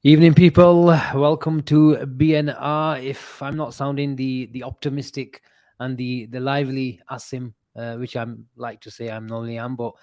Evening, people. Welcome to BNR. If I'm not sounding the optimistic and the lively Asim, which I'm like to say I'm normally am, but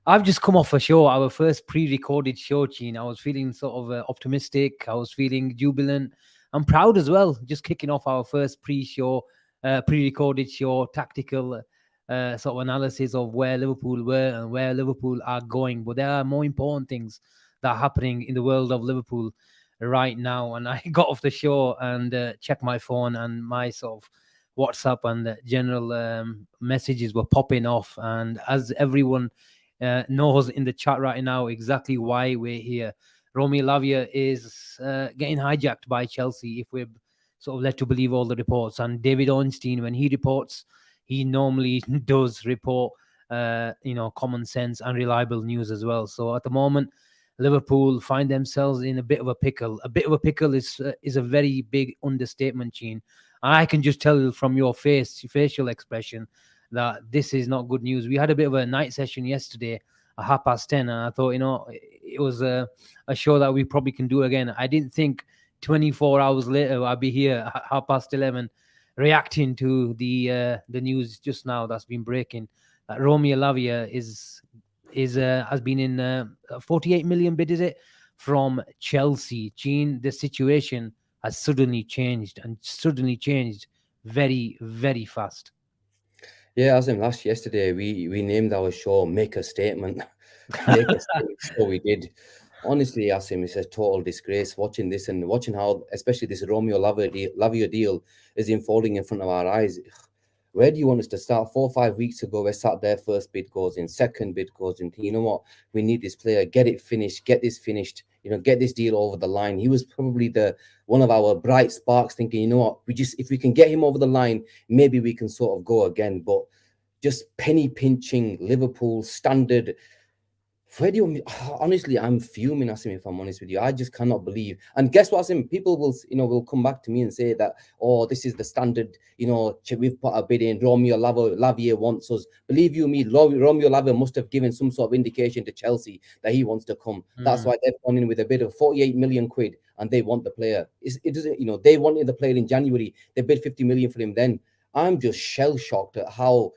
I've just come off a show, our first pre-recorded show, Chin. I was feeling sort of optimistic. I was feeling jubilant. I'm proud as well. Just kicking off our first pre-show, pre-recorded show, tactical sort of analysis of where Liverpool were and where Liverpool are going. But there are more important things that are happening in the world of Liverpool right now. And I got off the show and checked my phone, and my sort of WhatsApp and general messages were popping off. And as everyone knows in the chat right now exactly why we're here, Romeo Lavia is getting hijacked by Chelsea, if we're sort of led to believe all the reports. And David Ornstein, when he reports, he normally does report, common sense and reliable news as well. So at the moment, Liverpool find themselves in a bit of a pickle. A bit of a pickle is a very big understatement, Gene. I can just tell from your facial expression, that this is not good news. We had a bit of a night session yesterday at 10:30, and I thought, it was a show that we probably can do again. I didn't think 24 hours later I'd be here at 11:30 reacting to the news just now that's been breaking, that Romeo Lavia has been in a 48 million bid, is it, from Chelsea. Gene, the situation has suddenly changed, and suddenly changed very, very fast. Yeah, as in yesterday, we named our show "Make a Statement." Make a statement. So we did. Honestly, Asim, it's a total disgrace watching this and watching how, especially this Lavia deal, is unfolding in front of our eyes. Where do you want us to start? 4 or 5 weeks ago, we sat there. First bid goes in, second bid goes in. You know what? We need this player. Get it finished. Get this finished. Get this deal over the line. He was probably the one of our bright sparks. Thinking, you know what? If we can get him over the line, maybe we can sort of go again. But just penny pinching Liverpool standard. Where do you honestly? I'm fuming, Asim. If I'm honest with you, I just cannot believe. And guess what, Asim? People will come back to me and say that, oh, this is the standard. We've put a bid in. Lavia wants us. Believe you me, Romeo Lavia must have given some sort of indication to Chelsea that he wants to come. That's why they've gone in with a bid of 48 million quid, and they want the player. It doesn't. They wanted the player in January. They bid 50 million for him then. I'm just shell shocked at how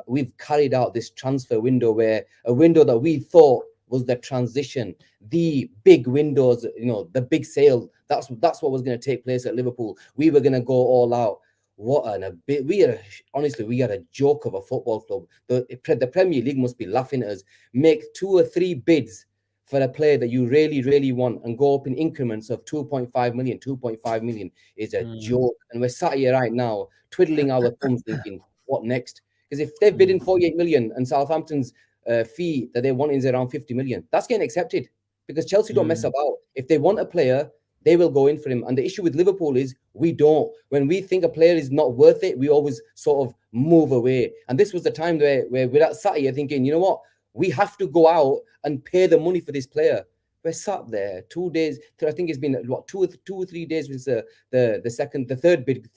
we've carried out this transfer window, where a window that we thought was the transition, the big windows, the big sale. That's what was going to take place at Liverpool. We were going to go all out. We are a joke of a football club. The Premier League must be laughing at us. Make 2 or 3 bids for a player that you really, really want, and go up in increments of 2.5 million. 2.5 million is a joke. And we're sat here right now, twiddling our thumbs, thinking, what next? Because if they've bid in 48 million and Southampton's fee that they want is around 50 million, that's getting accepted, because Chelsea don't mess about. If they want a player, they will go in for him. And the issue with Liverpool is we don't. When we think a player is not worth it, we always sort of move away. And this was the time where we're sat here thinking, you know what? We have to go out and pay the money for this player. We're sat there 2 days. I think it's been what 2 or 3 days since the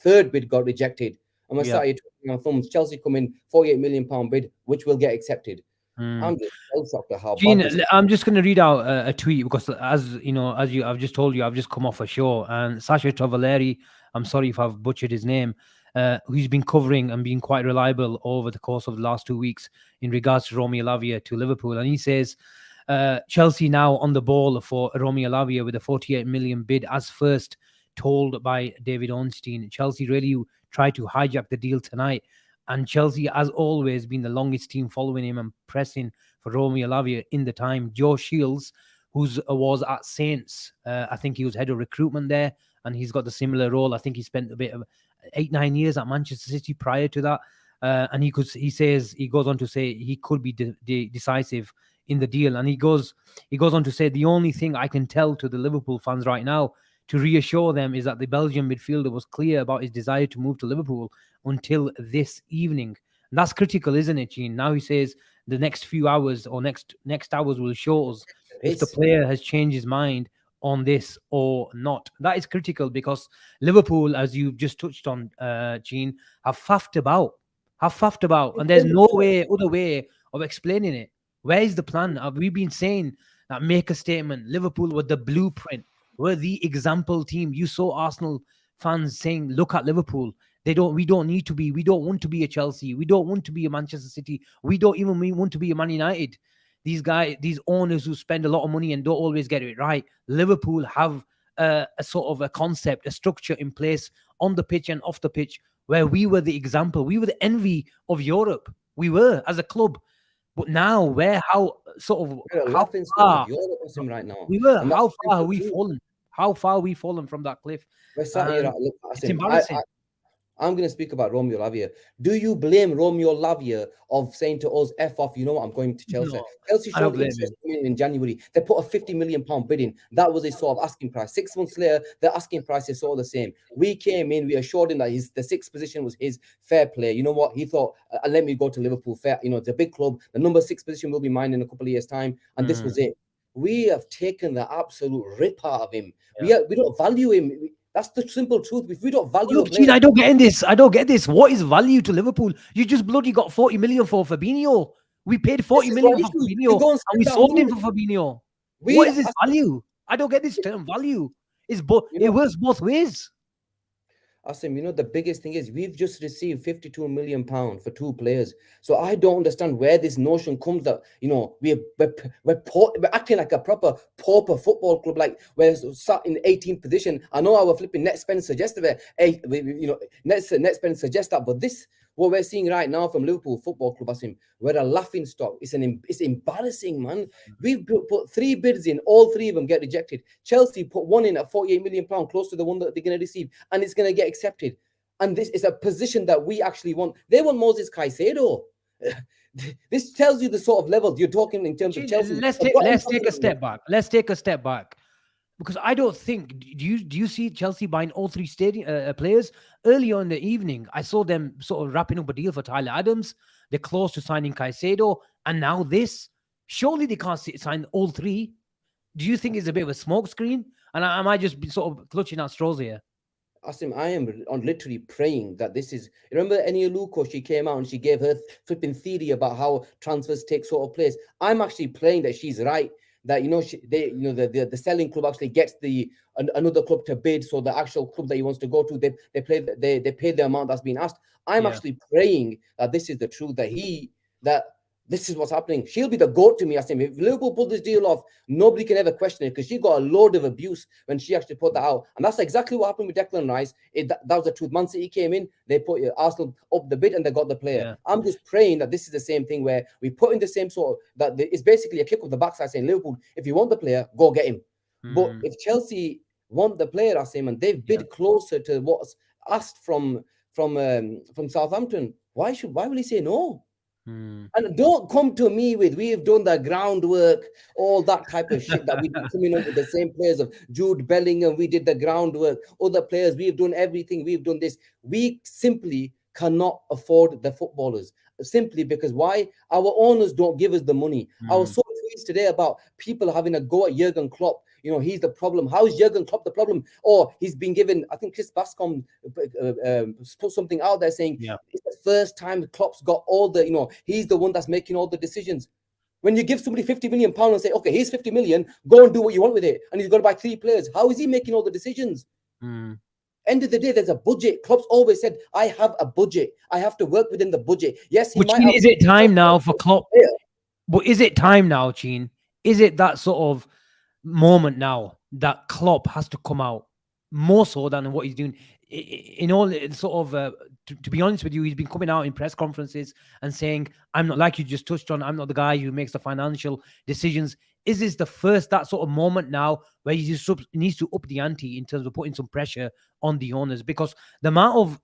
third bid got rejected. And we're sat here twiddling our thumbs. Chelsea come in, 48 million pound bid, which will get accepted. I'm just so shocked at how Gene, bad this is. I'm just going to read out a tweet, because I've just told you, I've just come off a show, and Sasha Travaleri, I'm sorry if I've butchered his name, who's been covering and being quite reliable over the course of the last 2 weeks in regards to Romeo Lavia to Liverpool. And he says, Chelsea now on the ball for Romeo Lavia with a 48 million bid, as first told by David Ornstein. Chelsea really tried to hijack the deal tonight, and Chelsea has always been the longest team following him and pressing for Romeo Lavia in the time. Joe Shields, who was at Saints, I think he was head of recruitment there, and he's got the similar role. I think he spent a bit of 8-9 years at Manchester City prior to that, and he goes on to say he could be decisive in the deal. And he goes on to say, the only thing I can tell to the Liverpool fans right now to reassure them is that the Belgian midfielder was clear about his desire to move to Liverpool until this evening. And that's critical, isn't it, Gene? Now he says the next few hours or next hours will show us if the player has changed his mind on this or not. That is critical, because Liverpool, as you've just touched on, Gene, have faffed about, and there's no other way of explaining it. Where is the plan? Have we been saying that make a statement? Liverpool with the blueprint. were the example team. You saw Arsenal fans saying, "Look at Liverpool. We don't need to be. We don't want to be a Chelsea. We don't want to be a Manchester City. We don't even want to be a Man United." These guys, these owners who spend a lot of money and don't always get it right. Liverpool have a sort of a concept, a structure in place on the pitch and off the pitch, where we were the example. We were the envy of Europe. We were as a club. But now, where how sort of We're a how laughing stock of far Europe, Asim, right now. we were, And that's how the far have simple we truth. fallen? How far we fallen from that cliff? We're sat here, And look, it's Asim, embarrassing. I'm going to speak about Romeo Lavia. Do you blame Romeo Lavia of saying to us, F off, you know what, I'm going to Chelsea? No, Chelsea I don't showed blame interest him. in January. They put a £50 million bid in. That was his sort of asking price. 6 months later, the asking price is all the same. We came in, we assured him that the sixth position was his. Fair play. You know what? He thought, let me go to Liverpool. Fair, it's a big club. The number 6 position will be mine in a couple of years' time. And this was it. We have taken the absolute rip out of him. Yeah. We don't value him. That's the simple truth. If we don't value a Look, Gene, player, I don't get in this. I don't get this. What is value to Liverpool? You just bloody got 40 million for Fabinho. We paid this 40 is my million for issue. You Fabinho go and and we spend that sold money. him for Fabinho. What We, is this value? I don't get this term value. you It know, works both ways. Asim, the biggest thing is we've just received £52 million for 2 players. So I don't understand where this notion comes that, we're acting like a proper pauper football club, like we're sat in the 18th position. I know our flipping net spend suggests that, net spend suggests that, but this, what we're seeing right now from Liverpool Football Club, Asim, we're a laughing stock. It's embarrassing, man. We've put 3 bids in, all 3 of them get rejected. Chelsea put one in at £48 million, close to the one that they're going to receive, and it's going to get accepted. And this is a position that we actually want. They want Moses Caicedo. This tells you the sort of level you're talking in terms of Chelsea. Let's take a step back. Let's take a step back. Because I don't think, do you see Chelsea buying all 3 stadium players earlier in the evening? I saw them sort of wrapping up a deal for Tyler Adams. They're close to signing Caicedo, and now this. Surely they can't sign all 3. Do you think it's a bit of a smoke screen? And am I just sort of clutching at straws here? Asim, I am literally praying that this is. Remember, Enia Luko, she came out and she gave her flipping theory about how transfers take sort of place. I'm actually praying that she's right. That the selling club actually gets another club to bid, so the actual club that he wants to go to, they pay the amount that's been asked. I'm actually praying that this is the truth. That this is what's happening. She'll be the goat to me. I think if Liverpool pull this deal off, nobody can ever question it because she got a load of abuse when she actually put that out. And that's exactly what happened with Declan Rice. That was the truth. Man City came in, they put Arsenal up the bid and they got the player. Yeah. I'm just praying that this is the same thing where we put in the same sort of, that it's basically a kick of the backside saying, Liverpool, if you want the player, go get him. But if Chelsea want the player, Asim, and they've bid closer to what's asked from Southampton, why will he say no? And don't come to me with we've done the groundwork, all that type of shit that we've been coming up with the same players of Jude Bellingham. We did the groundwork. Other players, we've done everything. We've done this. We simply cannot afford the footballers simply because why? Our owners don't give us the money. I was so pleased today about people having a go at Jurgen Klopp. He's the problem. How is Jurgen Klopp the problem? Or he's been given, I think Chris Bascom put something out there saying it's the first time Klopp's got all the, he's the one that's making all the decisions. When you give somebody £50 million and say, okay, here's 50 million, go and do what you want with it. And he's got to buy 3 players. How is he making all the decisions? End of the day, there's a budget. Klopp's always said, I have a budget. I have to work within the budget. Yes, is it time now for Klopp? But is it time now, Gene? Is it that sort of moment now that Klopp has to come out more so than what he's doing? In all sort of, to be honest with you, he's been coming out in press conferences and saying, I'm not, like you just touched on, I'm not the guy who makes the financial decisions. Is this the first, that sort of moment now where he just needs to up the ante in terms of putting some pressure on the owners? Because the amount of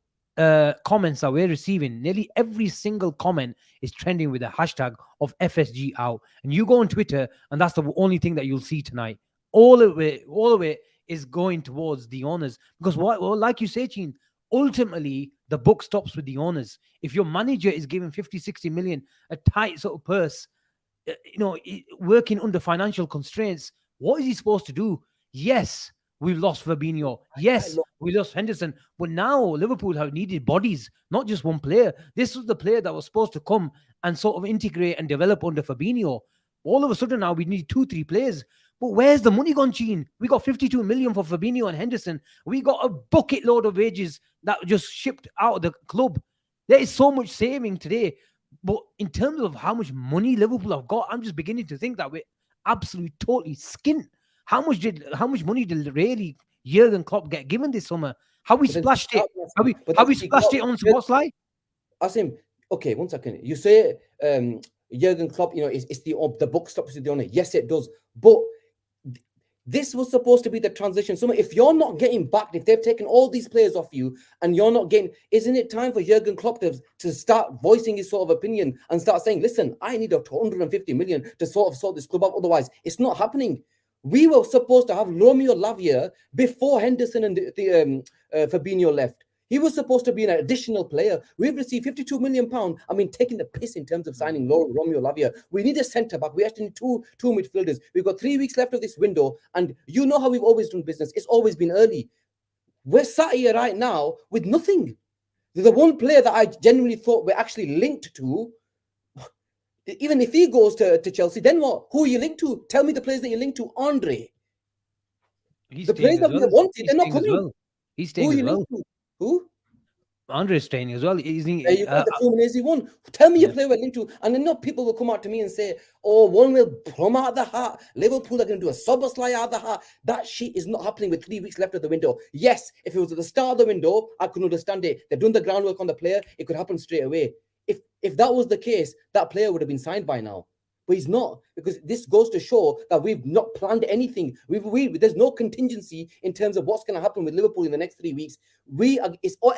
comments that we're receiving, nearly every single comment is trending with a hashtag of FSG out. And you go on Twitter and that's the only thing that you'll see tonight. All of it is going towards the owners. Because like you say, Gene, ultimately the book stops with the owners. If your manager is giving 50-60 million, a tight sort of purse, working under financial constraints, what is he supposed to do? Yes, we lost Fabinho. Yes, we lost Henderson. But now Liverpool have needed bodies, not just one player. This was the player that was supposed to come and sort of integrate and develop under Fabinho. All of a sudden now we need 2-3 players. But where's the money gone, Gene? We got 52 million for Fabinho and Henderson. We got a bucket load of wages that just shipped out of the club. There is so much saving today. But in terms of how much money Liverpool have got, I'm just beginning to think that we're absolutely totally skint. How much money did really Jurgen Klopp get given this summer? How we But then splashed it? but How then we he splashed got it on Sportsline? Asim, okay, one second. You say Jurgen Klopp, it's the book stops with the owner. Yes, it does. But this was supposed to be the transition. So if you're not getting backed, if they've taken all these players off you and you're not getting, isn't it time for Jurgen Klopp to start voicing his sort of opinion and start saying, listen, I need 250 million to sort this club out. Otherwise, it's not happening. We were supposed to have Romeo Lavia before Henderson and Fabinho left. He was supposed to be an additional player. We've received £52 million. I mean, taking the piss in terms of signing Romeo Lavia. We need a centre back. We actually need two midfielders. We've got 3 weeks left of this window. And you know how we've always done business. It's always been early. We're sat here right now with nothing. The one player that I genuinely thought we're actually linked to, even if he goes to Chelsea, then what? Who are you linked to? Tell me the players that you're linked to. Andre. The players that we wanted, they're not coming. He's staying as well. Who? Andre's staying as well. There you go, the Fluminense one. Tell me your player we're linked to. And then people will come out to me and say, oh, one will plumb out the hat. Liverpool are going to do a Soboslai out the hat. That shit is not happening with 3 weeks left of the window. Yes, if it was at the start of the window, I could understand it. They've done the groundwork on the player. It could happen straight away. If that was the case, that player would have been signed by now. But he's not, because this goes to show that we've not planned anything. There's no contingency in terms of what's going to happen with Liverpool in the next 3 weeks.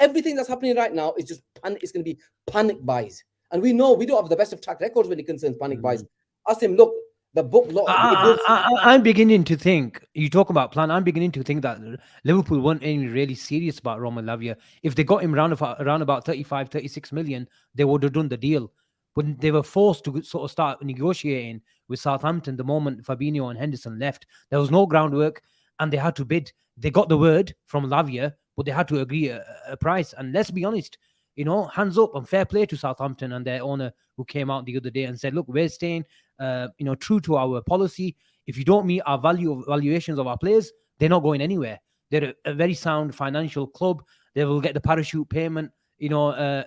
Everything that's happening right now is just panic. It's going to be panic buys, and we know we don't have the best of track records when it concerns panic buys. Ask him, look, the book. I'm beginning to think, you talk about plan, I'm beginning to think that Liverpool weren't any really serious about Roman Lavia. If they got him around about 35, 36 million, they would have done the deal. When they were forced to sort of start negotiating with Southampton the moment Fabinho and Henderson left, there was no groundwork and they had to bid. They got the word from Lavia, but they had to agree a price. And let's be honest, hands up and fair play to Southampton and their owner who came out the other day and said, look, we're staying, true to our policy. If you don't meet our valuations of our players, they're not going anywhere. They're a very sound financial club. They will get the parachute payment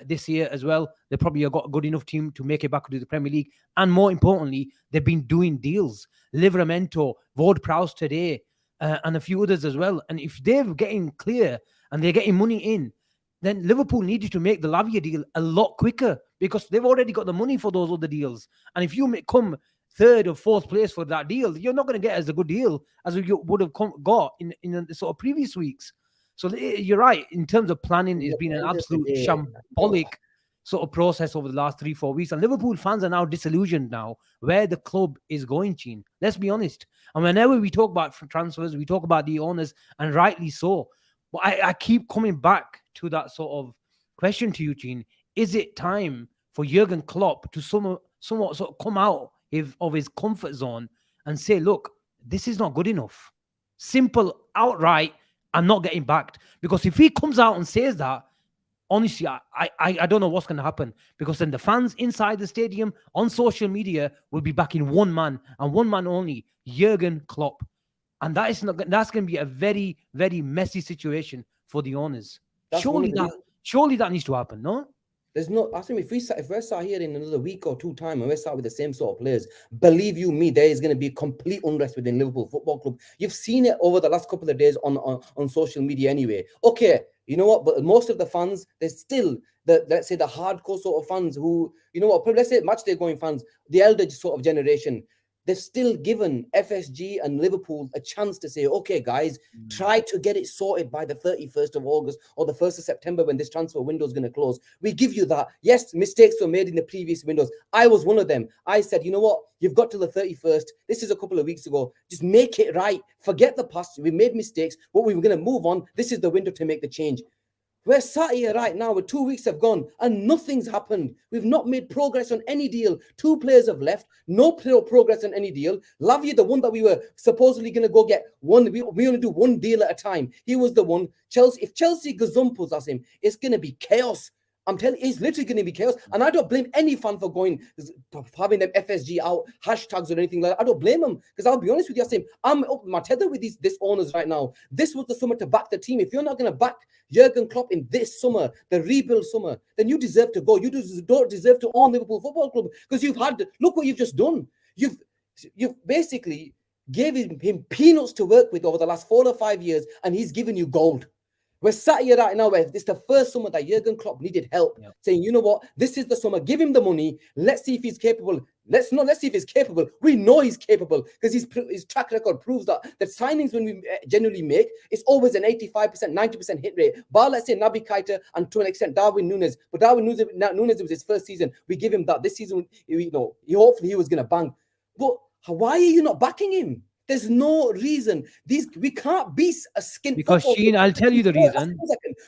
this year as well. They probably have got a good enough team to make it back to the Premier League. And more importantly, they've been doing deals. Livramento, Ward-Prowse today, and a few others as well. And if they're getting clear and they're getting money in, then Liverpool needed to make the Lavia deal a lot quicker because they've already got the money for those other deals. And if you come third or fourth place for that deal, you're not going to get as a good deal as you would have got in the sort of previous weeks. So you're right. In terms of planning, it's been an absolute shambolic sort of process over the last 3-4 weeks. And Liverpool fans are now disillusioned now where the club is going, Gene. Let's be honest. And whenever we talk about transfers, we talk about the owners, and rightly so. But I keep coming back to that sort of question to you, Gene. Is it time for Jurgen Klopp to somewhat sort of come out of his comfort zone and say, look, this is not good enough? Simple, outright, and not getting backed. Because if he comes out and says that, honestly, I don't know what's going to happen, because then the fans inside the stadium on social media will be backing one man and one man only, Jurgen Klopp. And that's going to be a very, very messy situation for the owners. Surely that needs to happen, no? There's no, I think if we're sat here in another week or two time and we're sat with the same sort of players, believe you me, there is going to be complete unrest within Liverpool Football Club. You've seen it over the last couple of days on social media anyway. Okay, you know what? But most of the fans, there's still let's say the hardcore sort of fans who, you know what? Let's say matchday going fans, the elder sort of generation. They've still given FSG and Liverpool a chance to say, okay, guys, try to get it sorted by the 31st of August or the 1st of September when this transfer window is going to close. We give you that. Yes, mistakes were made in the previous windows. I was one of them. I said, you know what? You've got till the 31st. This is a couple of weeks ago. Just make it right. Forget the past. We made mistakes, but we were going to move on. This is the window to make the change. We're sat here right now where 2 weeks have gone and nothing's happened. We've not made progress on any deal. 2 players have left. No progress on any deal. Lavia, the one that we were supposedly going to go get one. We only do one deal at a time. He was the one. Chelsea, if Chelsea gazumples us him, it's going to be chaos. I'm telling you, it's literally going to be chaos. And I don't blame any fan for going, having them FSG out, hashtags or anything like that. I don't blame them, because I'll be honest with you, Asim, I'm up my tether with this owners right now. This was the summer to back the team. If you're not going to back Jurgen Klopp in this summer, the rebuild summer, then you deserve to go. You don't deserve to own Liverpool Football Club, because look what you've just done. You've basically gave him peanuts to work with over the last 4 or 5 years, and he's given you gold. We're sat here right now where this is the first summer that Jurgen Klopp needed help, saying, you know what, this is the summer, give him the money, let's see if he's capable. Let's see if he's capable. We know he's capable, because his track record proves that signings, when we generally make, it's always an 85%, 90% hit rate. Bar, let's say, Naby Keita, and to an extent Darwin Núñez. But Darwin Núñez, it was his first season. We give him that. This season, hopefully he was going to bang. But why are you not backing him? There's no reason. We can't be a skin. Because Sheen, I'll tell you the reason.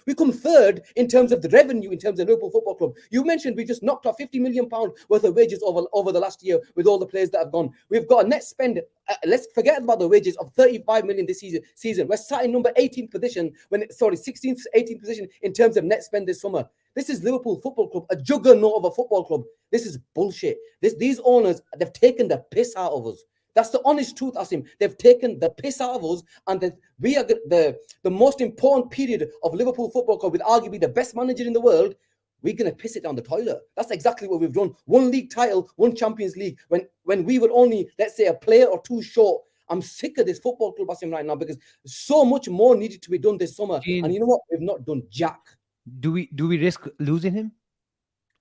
We come third in terms of the revenue, in terms of Liverpool Football Club. You mentioned we just knocked off £50 million worth of wages over the last year with all the players that have gone. We've got a net spend. Let's forget about the wages of 35 million this season. We're sat in number 18th position 16th, 18th position in terms of net spend this summer. This is Liverpool Football Club, a juggernaut of a football club. This is bullshit. These owners, they've taken the piss out of us. That's the honest truth, Asim. They've taken the piss out of us, and we are the most important period of Liverpool Football Club, with arguably the best manager in the world. We're going to piss it down the toilet. That's exactly what we've done. One league title, one Champions League, when we were only, let's say, a player or two short. I'm sick of this football club, Asim, right now, because so much more needed to be done this summer. And you know what? We've not done jack. Do we risk losing him?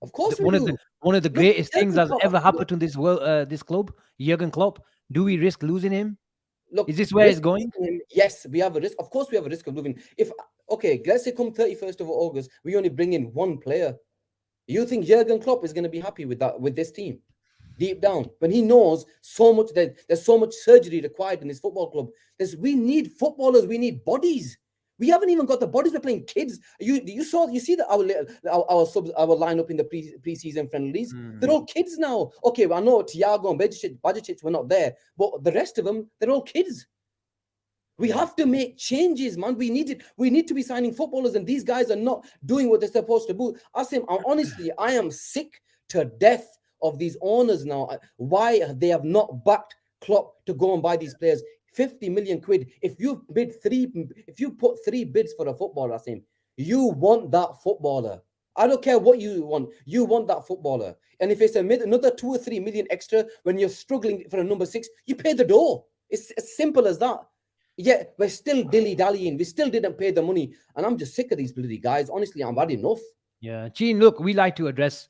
Of course we do. One of the greatest things that's ever happened to this world, this club, Jurgen Klopp. Do we risk losing him? Look, is this where it's going? Yes, we have a risk. Of course, we have a risk of losing. Let's say come 31st of August, we only bring in one player. You think Jurgen Klopp is going to be happy with this team? Deep down, when he knows so much, there's so much surgery required in this football club. We need footballers. We need bodies. We haven't even got the bodies. We're playing kids. You see that our subs, our lineup in the pre-season friendlies. They're all kids now. Okay, well, I know Thiago and Bajicic were not there, but the rest of them, they're all kids. We have to make changes, man. We need to be signing footballers, and these guys are not doing what they're supposed to do. Honestly, I am sick to death of these owners now. Why they have not backed Klopp to go and buy these players? 50 million quid. If you put 3 bids for a footballer, Asim, you want that footballer. I don't care what you want. You want that footballer. And if it's another 2 or 3 million extra when you're struggling for a number 6, you pay the door. It's as simple as that. Yeah, we're still dilly-dallying. We still didn't pay the money. And I'm just sick of these bloody guys. Honestly, I'm had enough. Yeah. Gene, look, we like to address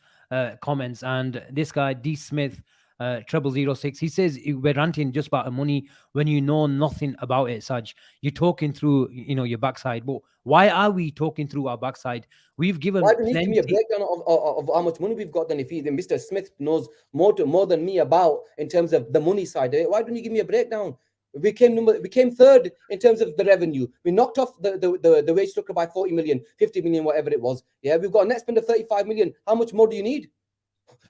comments. And this guy, D. Smith, 0006, he says we're ranting just about the money when you know nothing about it, Saj. You're talking through your backside. But why are we talking through our backside? We've given why don't you give me a breakdown of how much money we've got? Then if Mr. Smith knows more than me about in terms of the money side of it, why don't you give me a breakdown? We came third in terms of the revenue. We knocked off the wage structure by 40 million, 50 million, whatever it was. Yeah, we've got a net spend of 35 million. How much more do you need?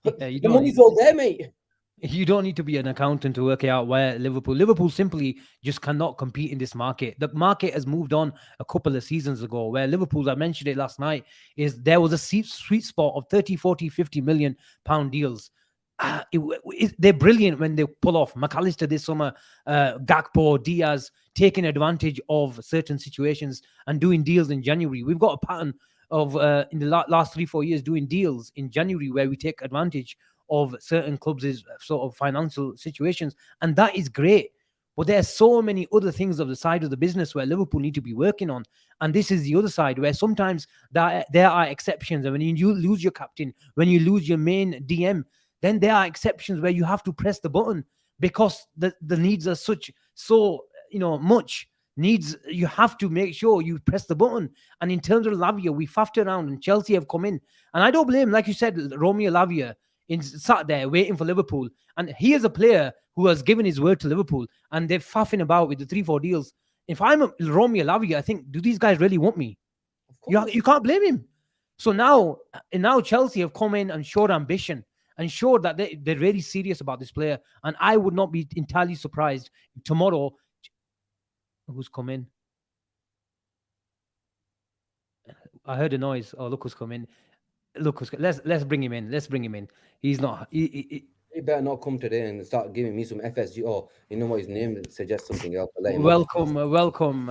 The money's all there, mate. You don't need to be an accountant to work out where Liverpool simply just cannot compete in this market. The market has moved on a couple of seasons ago, where Liverpool, I mentioned it last night, there was a sweet spot of 30, 40, 50 million pound deals. They're brilliant when they pull off. McAllister this summer, Gakpo, Diaz, taking advantage of certain situations and doing deals in January. We've got a pattern of in the last 3-4 years doing deals in January where we take advantage of certain clubs' sort of financial situations, and that is great. But there are so many other things of the side of the business where Liverpool need to be working on, and this is the other side where sometimes there are exceptions, and when you lose your captain, when you lose your main DM, then there are exceptions where you have to press the button because the needs are so much needs. You have to make sure you press the button. And in terms of Lavia, we faffed around, and Chelsea have come in, and I don't blame, like you said, Romeo Lavia sat there waiting for Liverpool, and he is a player who has given his word to Liverpool, and they're faffing about with the 3-4 deals. If I'm a Romeo Lavia, I think, do these guys really want me? You can't blame him. So now Chelsea have come in and showed ambition and showed that they're really serious about this player, and I would not be entirely surprised tomorrow. Who's come in? I heard a noise. Oh, look who's come in. look, let's bring him in. Let's bring him in. He's not. He better not come today and start giving me some FSG. Oh, you know what his name suggests something else. I'll let him off. Welcome.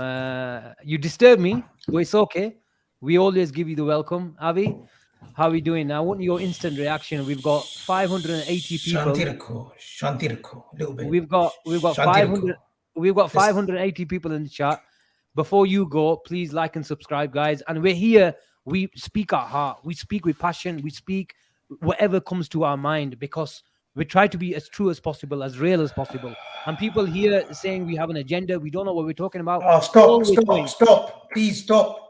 You disturb me, but it's okay. We always give you the welcome. Avi, how are we doing? I want your instant reaction. We've got 580 people. Shanti Rakho, a little bit. We've got Shanti 500. We've got 580 people in the chat. Before you go, please like and subscribe, guys. And we're here. We speak our heart. We speak with passion. We speak whatever comes to our mind, because we try to be as true as possible, as real as possible. And people here saying we have an agenda, we don't know what we're talking about. Oh, stop. Please stop.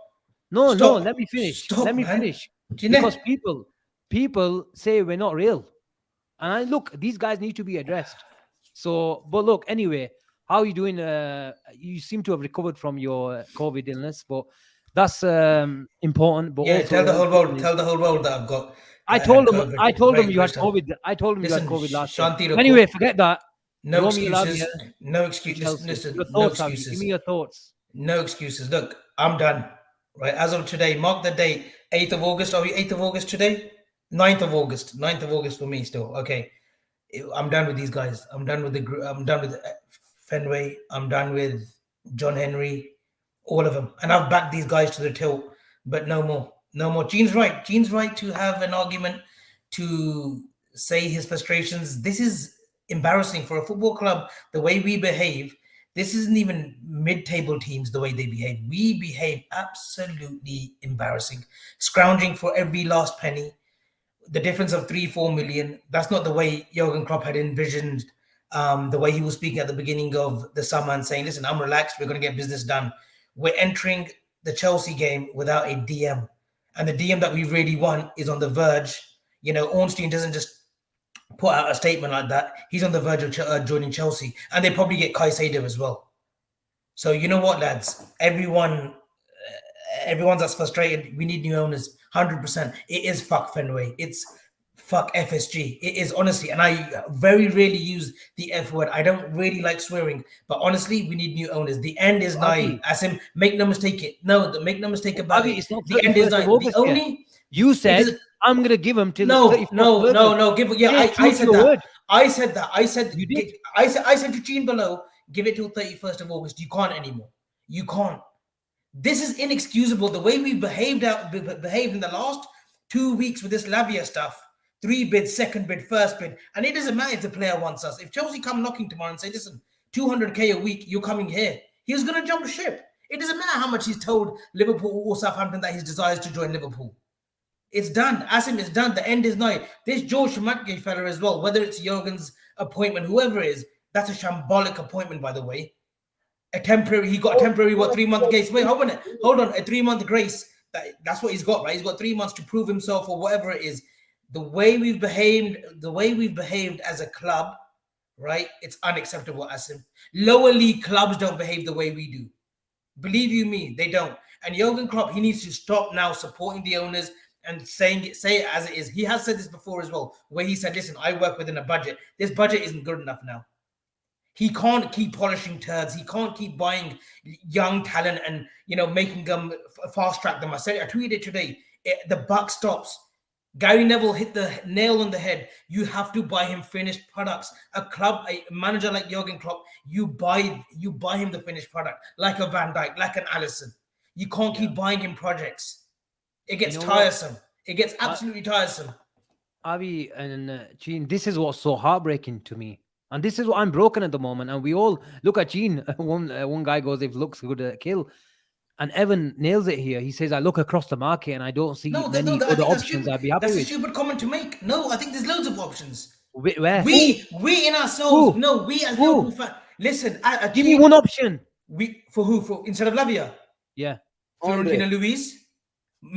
No, Stop. let me finish. Stop, let me man. finish. Do you know- Because people say we're not real. And look, these guys need to be addressed. So, but look, anyway, how are you doing? You seem to have recovered from your COVID illness, but that's important. But Yeah, also, tell the whole world that I've got. I told them you had COVID. I told them you had Listen, COVID last year. Shanti Rakho, Anyway, forget that. No Romeo excuses. Lavia, No excuses. Chelsea. Listen, Your no thoughts, Avi. excuses. Give me your thoughts. No excuses. Look, I'm done. Right, as of today, mark the date, 8th of August. Are we 8th of August today? 9th of August. 9th of August for me still. Okay. I'm done with these guys. I'm done with the group. I'm done with Fenway. I'm done with John Henry, all of them. And I've backed these guys to the tilt, but no more. No more. Gene's right. Gene's right to have an argument, to say his frustrations. This is embarrassing for a football club, the way we behave. This isn't even mid-table teams, the way they behave. We behave absolutely embarrassing, scrounging for every last penny. The difference of 3-4 million, that's not the way Jurgen Klopp had envisioned the way he was speaking at the beginning of the summer and saying, listen, I'm relaxed, we're going to get business done. We're entering the Chelsea game without a DM. And the DM that we really want is on the verge. You know, Ornstein doesn't just put out a statement like that. He's on the verge of joining Chelsea. And they probably get Caicedo as well. So you know what, lads? Everyone's that's frustrated. We need new owners, 100%. It is fuck Fenway. It's fuck FSG. It is, honestly. And I very rarely use the F word. I don't really like swearing. But honestly, we need new owners. The end is nigh. As in, make no mistake it. No, make no mistake about it. It's not the end is nigh. The only... You said, I'm going to give him till no. Give I said that. Word. I said that. I said you did. I said to Gene below, give it till 31st of August. You can't anymore. You can't. This is inexcusable. The way we've behaved in the last 2 weeks with this Lavia stuff. 3 bids, second bid, first bid. And it doesn't matter if the player wants us. If Chelsea come knocking tomorrow and say, listen, 200k a week, you're coming here. He's going to jump ship. It doesn't matter how much he's told Liverpool or Southampton that he desires to join Liverpool. It's done. Asim is done. The end is nigh. This George Shamatke fella as well, whether it's Jurgen's appointment, whoever it is, that's a shambolic appointment, by the way. He got a temporary, 3-month grace. Wait, hold on, a 3-month grace. That's what he's got, right? He's got 3 months to prove himself or whatever it is. The way we've behaved as a club, right? It's unacceptable, Asim. Lower league clubs don't behave the way we do. Believe you me, they don't. And Jurgen Klopp, he needs to stop now supporting the owners and say it as it is. He has said this before as well, where he said, listen, I work within a budget. This budget isn't good enough now. He can't keep polishing turds. He can't keep buying young talent and, making them fast track them. I tweeted it today. The buck stops. Gary Neville hit the nail on the head. You have to buy him finished products. A manager like Jurgen Klopp, you buy him the finished product, like a Van Dijk, like an Alisson. You can't keep buying him projects. It gets tiresome. It gets absolutely tiresome. Avi and Gene, this is what's so heartbreaking to me. And this is what I'm broken at the moment. And we all look at Gene. One guy goes, if looks good, kill. And Evan nails it here. He says, I look across the market and I don't see many other options I'd be happy with. That's a stupid comment to make. No, I think there's loads of options. Where? We in ourselves. Who? No, we as Liverpool fans. Listen, give me one option. For who? For instead of Lavia? Yeah. Florentina Luis?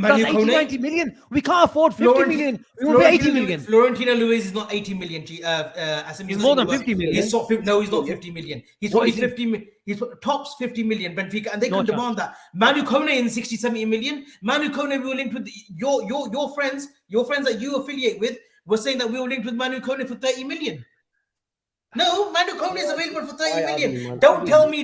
That's 90 million. We can't afford 50 million. We will pay 80 million. Florentina Luis is not 80 million. He's more than 50 million. He's not 50 million. He's only 50 million. He's tops 50 million, Benfica, and they can demand that. Manu Kone in 60, 70 million. Manu Kone, we were linked with your friends that you affiliate with, were saying that we were linked with Manu Kone for 30 million. No, Manu Kone is available for 30 million. man. Don't tell me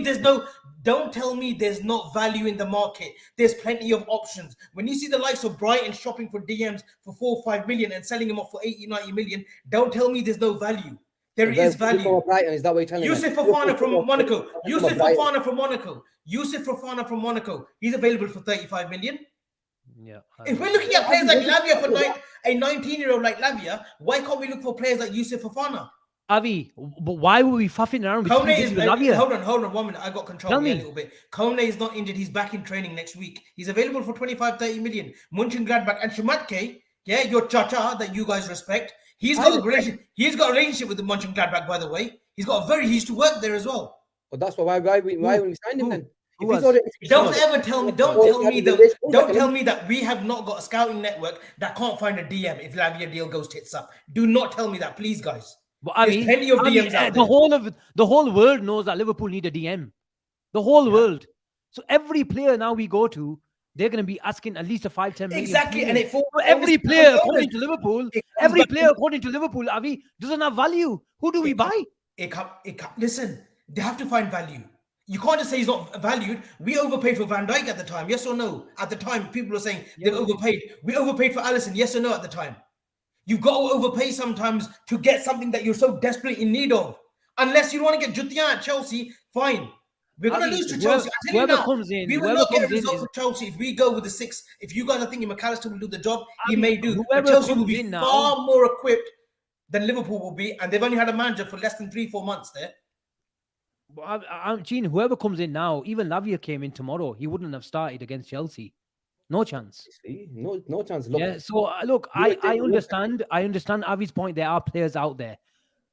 there's not value in the market. There's plenty of options. When you see the likes of Brighton shopping for DMs for 4 or 5 million and selling them off for 80, 90 million, don't tell me there's no value. There is value. Brighton, is that what you're telling me? Yusuf Fofana from Monaco. Yusuf Fofana from Monaco. He's available for 35 million. Yeah. If we're looking at players like Lavia for a 19-year-old like Lavia, why can't we look for players like Yusuf Fofana? Avi, but why were we faffing around with Kone is Lavia? Hold on 1 minute. I got control here a little bit. Kone is not injured. He's back in training next week. He's available for 25, 30 million. Mönchengladbach and Schumatke, yeah, your cha-cha that you guys respect. He's got a relationship with the Mönchengladbach, by the way. He used to work there as well. But that's why we signed him then. Don't tell me that we have not got a scouting network that can't find a DM if Lavia deal goes tits up. Do not tell me that, please, guys. But There's plenty of DMs out there. The whole world knows that Liverpool need a DM. The whole world. So every player now we go to, they're going to be asking at least a 5-10 million. Exactly, and every player according to Liverpool, Avi, doesn't have value. Who do we buy? Listen, they have to find value. You can't just say he's not valued. We overpaid for Van Dijk at the time, yes or no? At the time, people were saying they've overpaid. We overpaid for Alisson, yes or no? At the time, you've got to overpay sometimes to get something that you're so desperately in need of. Unless you want to get Jutia at Chelsea, fine. We're going to lose to Chelsea. I tell you now, we will not get a result with Chelsea if we go with the 6. If you guys are thinking McAllister will do the job, he may do. But Chelsea will be far more equipped than Liverpool will be, and they've only had a manager for less than 3-4 months there. Gene, whoever comes in now, even Lavia came in tomorrow, he wouldn't have started against Chelsea. No chance. No chance. Look, yeah. So look, I understand. I understand Avi's point. There are players out there,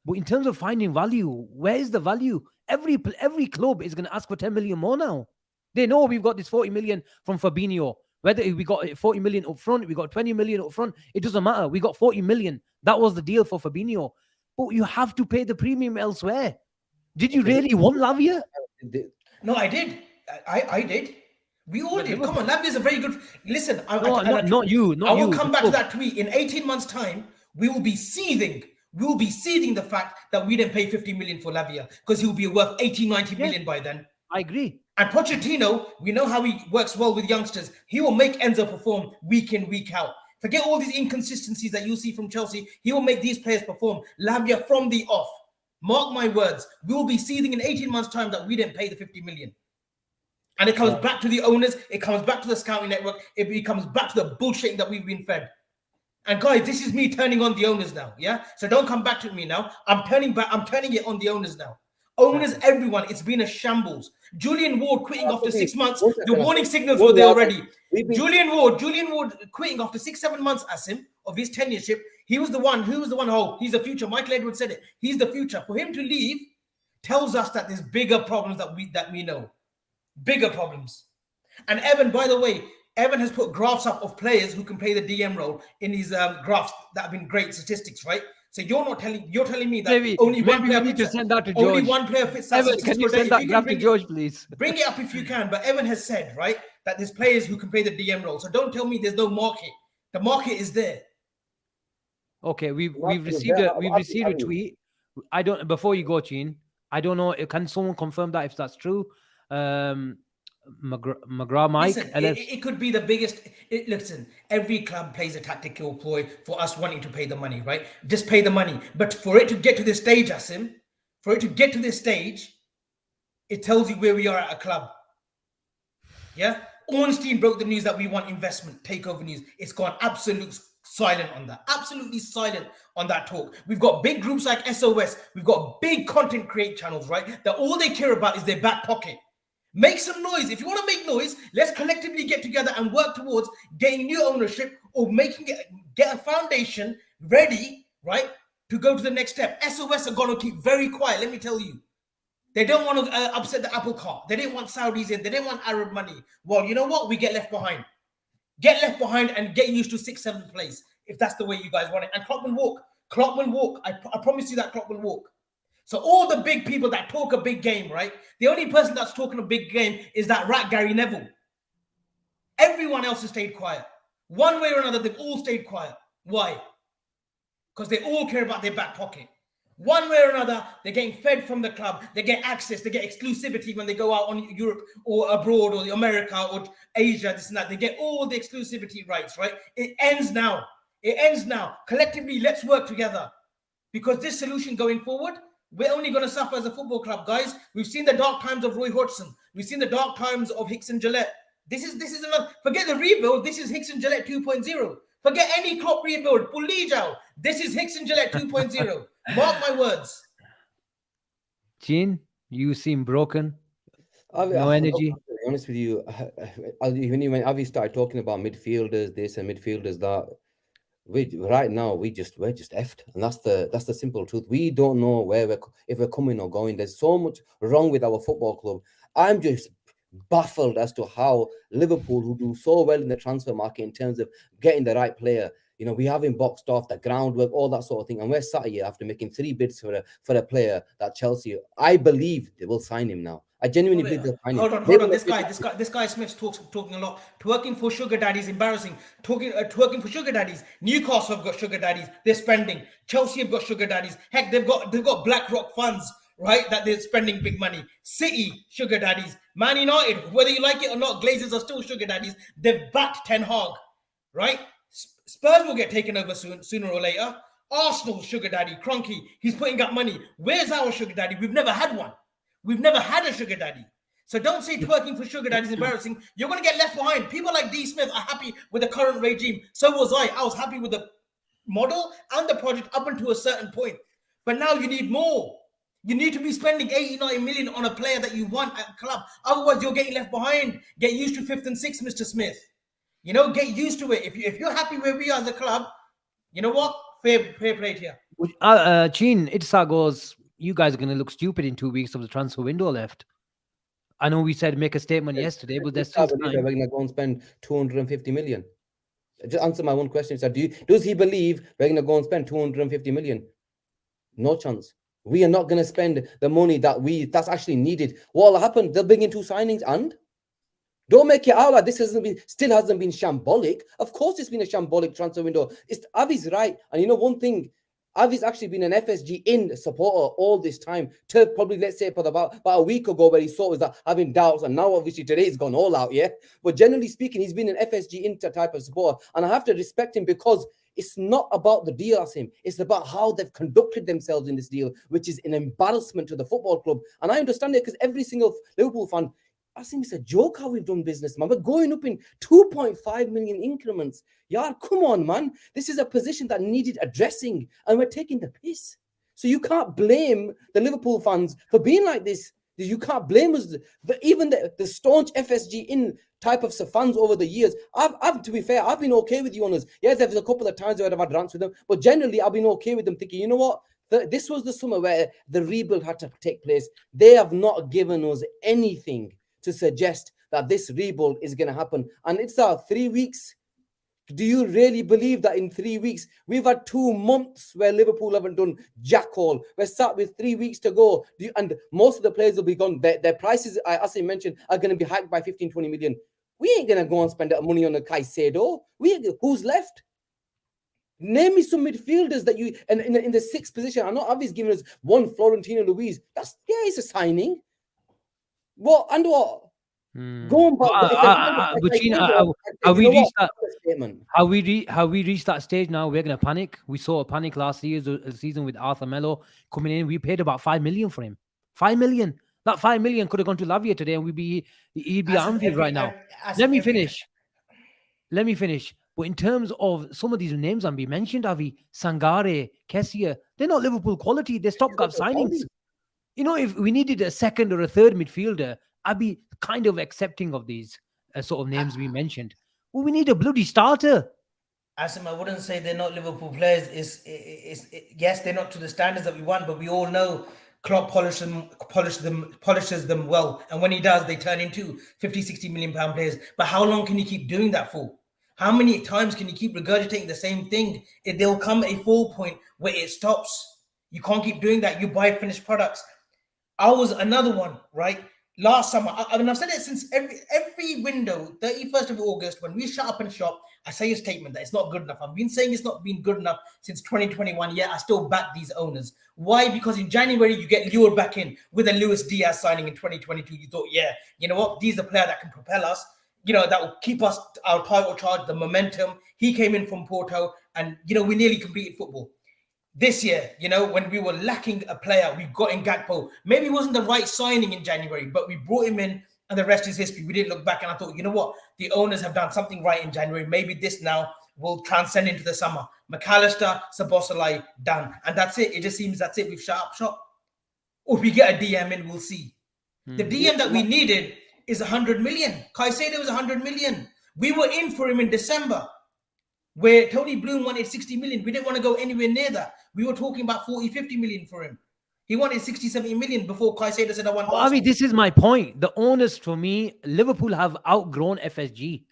but in terms of finding value, where is the value? Every club is going to ask for 10 million more now. They know we've got this 40 million from Fabinho. Whether we got 40 million up front, we got 20 million up front, it doesn't matter. We got 40 million. That was the deal for Fabinho. But you have to pay the premium elsewhere. Did you really want Lavia? No, I did. I did. We all did. Come on, Lavia is a very good. Listen, not you. I will come back to that tweet in 18 months' time. We will be seething. We will be seething the fact that we didn't pay 50 million for Lavia because he will be worth 80, 90 million by then. I agree. And Pochettino, we know how he works well with youngsters. He will make Enzo perform week in, week out. Forget all these inconsistencies that you see from Chelsea. He will make these players perform. Lavia from the off. Mark my words. We will be seething in 18 months' time that we didn't pay the 50 million. And it comes back to the owners. It comes back to the scouting network. It comes back to the bullshitting that we've been fed. And guys, this is me turning on the owners now. Yeah. So don't come back to me now. I'm turning it on the owners now. Owners, everyone, it's been a shambles. Julian Ward quitting after 6 months. The warning signals were there already. Julian Ward quitting after 6-7 months, Asim, of his tenureship. He was the one. Oh, he's the future. Michael Edwards said it. He's the future. For him to leave tells us that there's bigger problems that we know. Bigger problems. And Evan, by the way, Evan has put graphs up of players who can play the DM role in his graphs that have been great statistics, right? So you're telling me that only one player fits. Send that to George. Only one player fits that. Evan, can you send that graph to George, please? Bring it up if you can. But Evan has said, right, that there's players who can play the DM role. So don't tell me there's no market. The market is there. Okay, we've received a tweet. I don't. Before you go, Gene, I don't know. Can someone confirm that if that's true? McGrath Mike. Listen, it could be the biggest. Listen, every club plays a tactical ploy for us wanting to pay the money, right? Just pay the money. But for it to get to this stage, Asim, it tells you where we are at a club. Yeah? Ornstein broke the news that we want investment, takeover news. It's gone absolutely silent on that. Absolutely silent on that talk. We've got big groups like SOS. We've got big content create channels, right? That all they care about is their back pocket. Make some noise. If you want to make noise, let's collectively get together and work towards getting new ownership or get a foundation ready, right, to go to the next step. SOS are going to keep very quiet, let me tell you. They don't want to upset the apple cart. They didn't want Saudis in. They didn't want Arab money. Well, you know what? We get left behind. Get left behind and get used to 6th, 7th place if that's the way you guys want it. And Klopp will walk. Klopp will walk. I promise you that Klopp will walk. So all the big people that talk a big game, right? The only person that's talking a big game is that rat Gary Neville. Everyone else has stayed quiet. One way or another, they've all stayed quiet. Why? Because they all care about their back pocket. One way or another, they're getting fed from the club. They get access. They get exclusivity when they go out on Europe or abroad or America or Asia, this and that. They get all the exclusivity rights, right? It ends now. It ends now. Collectively, let's work together. Because this solution going forward, we're only going to suffer as a football club, guys. We've seen the dark times of Roy Hodgson. We've seen the dark times of Hicks and Gillette. This is enough. Forget the rebuild. This is Hicks and Gillette 2.0. Forget any Klopp rebuild. Pulijao. This is Hicks and Gillette 2.0. Mark my words. Gene, you seem broken. No energy. To be honest with you, when Avi started talking about midfielders, this and midfielders that, right now we're just effed, and that's the simple truth. We don't know if we're coming or going. There's so much wrong with our football club. I'm just baffled as to how Liverpool, who do so well in the transfer market in terms of getting the right player, we have him boxed off, the groundwork, all that sort of thing, and we're sat here after making 3 bids for a player that Chelsea, I believe they will sign him now. I genuinely believe they'll sign him. Hold on. This guy Smith's talking a lot. Twerking for sugar daddies, embarrassing. Twerking for sugar daddies. Newcastle have got sugar daddies. They're spending. Chelsea have got sugar daddies. Heck, they've got BlackRock funds, right? That they're spending big money. City sugar daddies. Man United, whether you like it or not, Glazers are still sugar daddies. They've backed Ten Hag, right? Spurs will get taken over sooner or later. Arsenal sugar daddy, Kroenke, he's putting up money. Where's our sugar daddy? We've never had one. We've never had a sugar daddy. So don't say twerking for sugar daddy is embarrassing. You're going to get left behind. People like D. Smith are happy with the current regime. So was I. I was happy with the model and the project up until a certain point. But now you need more. You need to be spending 89 million on a player that you want at a club. Otherwise, you're getting left behind. Get used to 5th and 6th, Mr. Smith. Get used to it. If you're happy where we are as a club, you know what? Fair play here. Gene, Itza goes, you guys are going to look stupid in 2 weeks of the transfer window left. I know we said make a statement yesterday, but there's still time. We're going to go and spend 250 million. Just answer my one question, sir. Does he believe we're going to go and spend 250 million? No chance. We are not going to spend the money that's actually needed. What will happen? They'll bring in 2 signings and don't make it out like this hasn't been shambolic. Of course, it's been a shambolic transfer window. Avi's right. And one thing, Avi's actually been an FSG in supporter all this time. Till probably, let's say, for about a week ago, where he saw that having doubts, and now obviously today he's gone all out, yeah. But generally speaking, he's been an FSG in type of supporter, and I have to respect him because it's not about the deal, Asim. It's about how they've conducted themselves in this deal, which is an embarrassment to the football club. And I understand it because every single Liverpool fan, I think it's a joke how we've done business, man. We're going up in 2.5 million increments. Yeah, come on, man. This is a position that needed addressing, and we're taking the piss. So you can't blame the Liverpool fans for being like this. You can't blame us. Even the staunch FSG in type of fans over the years. To be fair, I've been okay with you on us. Yes, there's a couple of times where I've had rants with them, but generally I've been okay with them, thinking, you know what? This was the summer where the rebuild had to take place. They have not given us anything to suggest that this rebuild is going to happen. And it's 3 weeks. Do you really believe that in 3 weeks? We've had 2 months where Liverpool haven't done jack all. We're sat with 3 weeks to go. And most of the players will be gone. Their prices, as I mentioned, are going to be hiked by 15, 20 million. We ain't going to go and spend that money on a Caicedo. Who's left? Name me some midfielders that you... And in the 6th position, I know Avi's given us one Florentino Luis. It's a signing. What? And what? Go on, how we reached that stage now? We're gonna panic. We saw a panic last season with Arthur Melo coming in. We paid about 5 million for him. 5 million. That 5 million could have gone to Lavia today, and he'd be at Anfield right now. Let me finish. But in terms of some of these names I'm being mentioned, Avi, Sangare, Kessia, they're not Liverpool quality. They're stopgap signings. If we needed a second or a third midfielder, I'd be kind of accepting of these sort of names we mentioned. Well, we need a bloody starter. Asim, I wouldn't say they're not Liverpool players. Yes, they're not to the standards that we want, but we all know Klopp polishes them well. And when he does, they turn into 50, 60 million pound players. But how long can you keep doing that for? How many times can you keep regurgitating the same thing? There'll come a fall point where it stops. You can't keep doing that. You buy finished products. I was another one, right? last summer, I mean, I've said it since every window, 31st of August, when we shut up and shop, I say a statement that it's not good enough. I've been saying it's not been good enough since 2021, yet I still back these owners. Why? Because in January, you get lured back in with a Luis Diaz signing in 2022. You thought, yeah, you know what? These are the player that can propel us, you know, that will keep us our title charge, the momentum. He came in from Porto and, you know, we nearly completed football. This year, you know, when we were lacking a player, we got in Gakpo. Maybe it wasn't the right signing in January, but we brought him in and the rest is history. We didn't look back and I thought, you know what? The owners have done something right in January. Maybe this now will transcend into the summer. McAllister, Szoboszlai, done. And that's it. It just seems that's it. We've shut up shop. Or if we get a DM in, we'll see. The DM that we needed is 100 million. Caicedo was 100 million. We were in for him in December, where Tony Bloom wanted 60 million. We didn't want to go anywhere near that. We were talking about 40, 50 million for him. He wanted 60, 70 million before Caicedo said, I want I mean, this is my point. The owners, for me, Liverpool have outgrown FSG.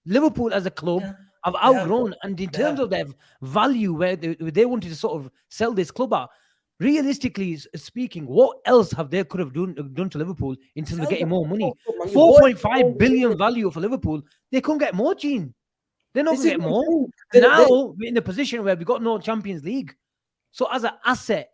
Liverpool as a club have outgrown. And in terms of their value, where they wanted to sort of sell this club out, realistically speaking, what else have they could have done to Liverpool in terms of getting more money? 4.5 billion value for Liverpool. They couldn't get more, Gene. They're not going to get more. Now we're in a position where we've got no Champions League. So as an asset,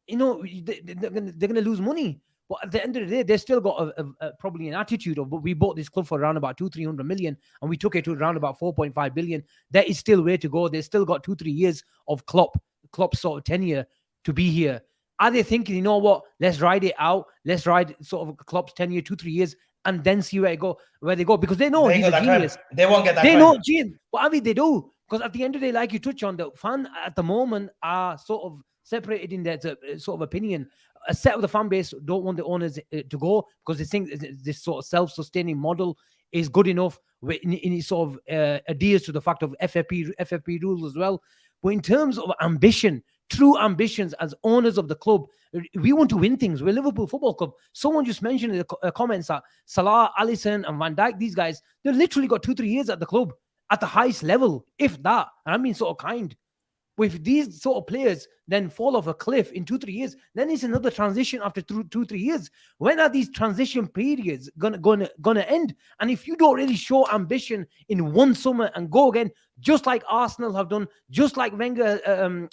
you know, they're going to lose money. But at the end of the day, they've still got probably an attitude of, but we bought this club for around about 200-300 million and we took it to around about 4.5 billion. There is still way to go. They've still got 2-3 years of Klopp's sort of tenure to be here. Are they thinking, you know what, let's ride it out. Let's ride sort of Klopp's tenure, 2-3 years, and then see where they go, because they know he's a genius. They won't get that. They know, Gene. But I mean, they do, because at the end of the day, like you touch on, the fan at the moment are sort of separated in their sort of opinion. A set of the fan base don't want the owners to go because they think this sort of self-sustaining model is good enough. In it sort of adheres to the fact of FFP rules as well. But in terms of ambition, true ambitions as owners of the club, we want to win things. We're Liverpool Football Club. Someone just mentioned in the comments that Salah, Alisson, and Van Dijk, these guys, they've literally got 2-3 years at the club at the highest level, if that. And I mean sort of kind. But if these sort of players then fall off a cliff in 2-3 years, then it's another transition after 2-3 years. When are these transition periods gonna end? And if you don't really show ambition in one summer and go again, just like Arsenal have done, just like Wenger,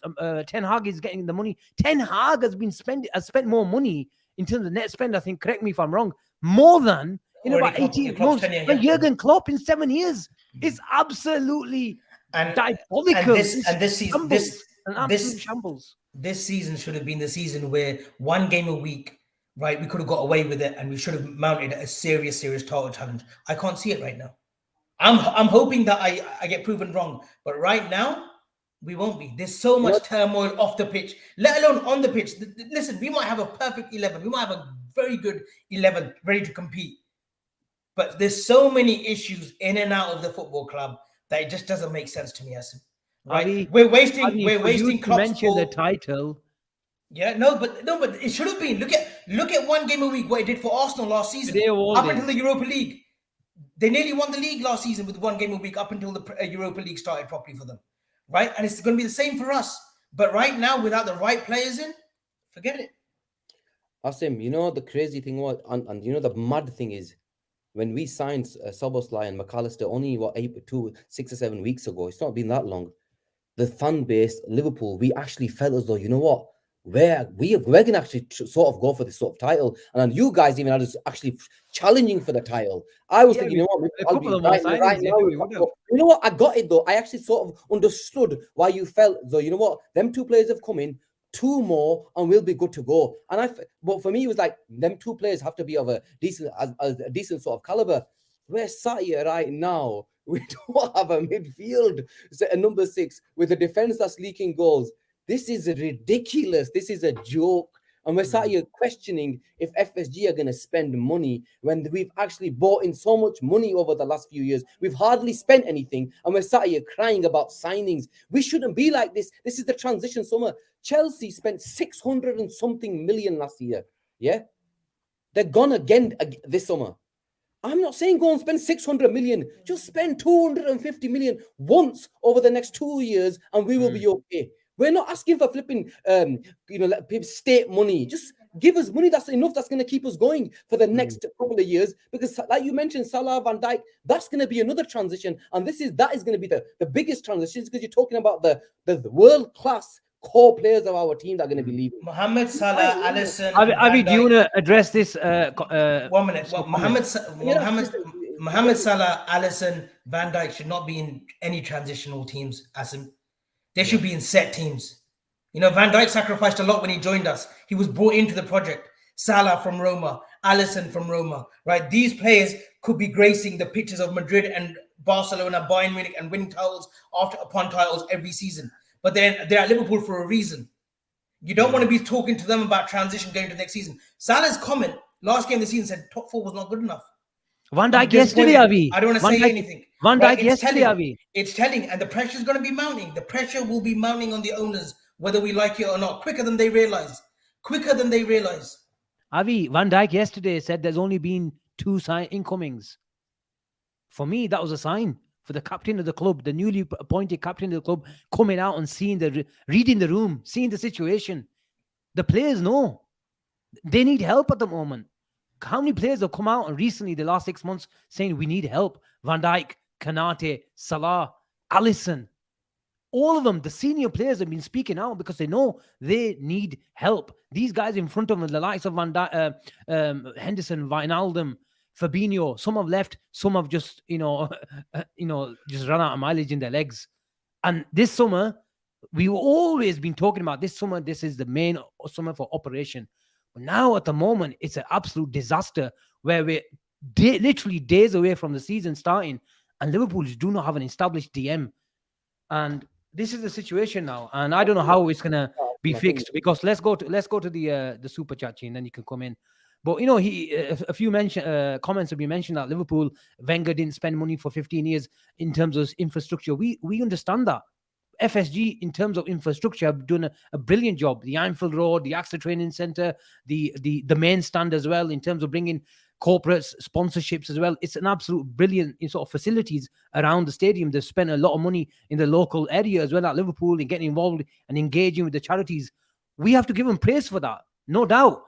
Ten Hag is getting the money. Ten Hag has spent more money in terms of net spend. I think, correct me if I'm wrong, more than in about 18 months. But Jurgen Klopp in 7 years is absolutely diabolical. This season, shambles. This season should have been the season where one game a week, right? We could have got away with it, and we should have mounted a serious title challenge. I can't see it right now. I'm hoping that I get proven wrong, but right now we won't be. There's so much turmoil off the pitch, let alone on the pitch. Listen, we might have a perfect 11. We might have a very good 11 ready to compete, but there's so many issues in and out of the football club that it just doesn't make sense to me, Asim. Right? We're wasting Klopp's mention the title. Yeah, no, but it should have been. Look at one game a week what it did for Arsenal last season. Up until the Europa League. They nearly won the league last season with one game a week up until the Europa League started properly for them. Right? And it's going to be the same for us. But right now, without the right players in, forget it. Asim, you know, the crazy thing was, and you know, the mad thing is, when we signed Szoboszlai and McAllister only 6 or 7 weeks ago, it's not been that long. The fan base, Liverpool, we actually felt as though, you know what, we're going to actually sort of go for this sort of title. And you guys even had us actually challenging for the title. I was thinking, you know what, you know what, I got it though. I actually sort of understood why you felt though, you know what, them two players have come in, 2 more and we'll be good to go. But for me, it was like, them 2 players have to be of a decent sort of caliber. We're sat here right now. We don't have a midfield, a number 6 with a defense that's leaking goals. This is ridiculous. This is a joke. And we're sat here questioning if FSG are going to spend money when we've actually bought in so much money over the last few years. We've hardly spent anything. And we're sat here crying about signings. We shouldn't be like this. This is the transition summer. Chelsea spent 600 and something million last year. Yeah. They're gone again this summer. I'm not saying go and spend 600 million. Just spend 250 million once over the next 2 years and we will be okay. We're not asking for flipping, state money. Just Give us money. That's enough. That's going to keep us going for the next couple of years. Because, like you mentioned, Salah, Van Dijk, that's going to be another transition. And that is going to be the biggest transition, because you're talking about the world class core players of our team that are going to be leaving. Mohamed Salah, Alisson, Avi, do you want to address this? 1 minute. Well, Mohamed Salah, Alisson, Van Dijk should not be in any transitional teams, Asim. They should be in set teams. You know, Van Dijk sacrificed a lot when he joined us. He was brought into the project. Salah from Roma, Alisson from Roma, right? These players could be gracing the pitches of Madrid and Barcelona, Bayern Munich, and winning titles upon titles every season. But they're at Liverpool for a reason. You don't want to be talking to them about transition going to the next season. Salah's comment last game of the season said top 4 was not good enough. Van Dijk yesterday, Avi. I don't want to say anything. Van Dijk yesterday, Avi. It's telling, and the pressure is going to be mounting. The pressure will be mounting on the owners, whether we like it or not, quicker than they realize. Avi, Van Dijk yesterday said there's only been 2 incomings. For me, that was a sign for the captain of the club, the newly appointed captain of the club, coming out and reading the room, seeing the situation. The players know they need help at the moment. How many players have come out and recently, the last 6 months, saying we need help? Van Dijk, Kanate, Salah, Alisson. All of them, the senior players have been speaking out because they know they need help. These guys in front of them, the likes of Henderson, Wijnaldum, Fabinho, some have left, some have just, just run out of mileage in their legs. And this summer, we've always been talking about this summer. This is the main summer for operation. But now at the moment, it's an absolute disaster where we're literally days away from the season starting, and Liverpool do not have an established DM. And this is the situation now, and I don't know how it's gonna be fixed, because let's go to the super chat chain, then you can come in. But a few comments have been mentioned that Liverpool, Wenger didn't spend money for 15 years in terms of infrastructure. We understand that. FSG in terms of infrastructure have done a brilliant job. The Anfield Road, the AXA Training Centre, the main stand as well, in terms of bringing corporates, sponsorships as well. It's an absolute brilliant sort of facilities around the stadium. They've spent a lot of money in the local area as well at Liverpool and getting involved and engaging with the charities. We have to give them praise for that, no doubt.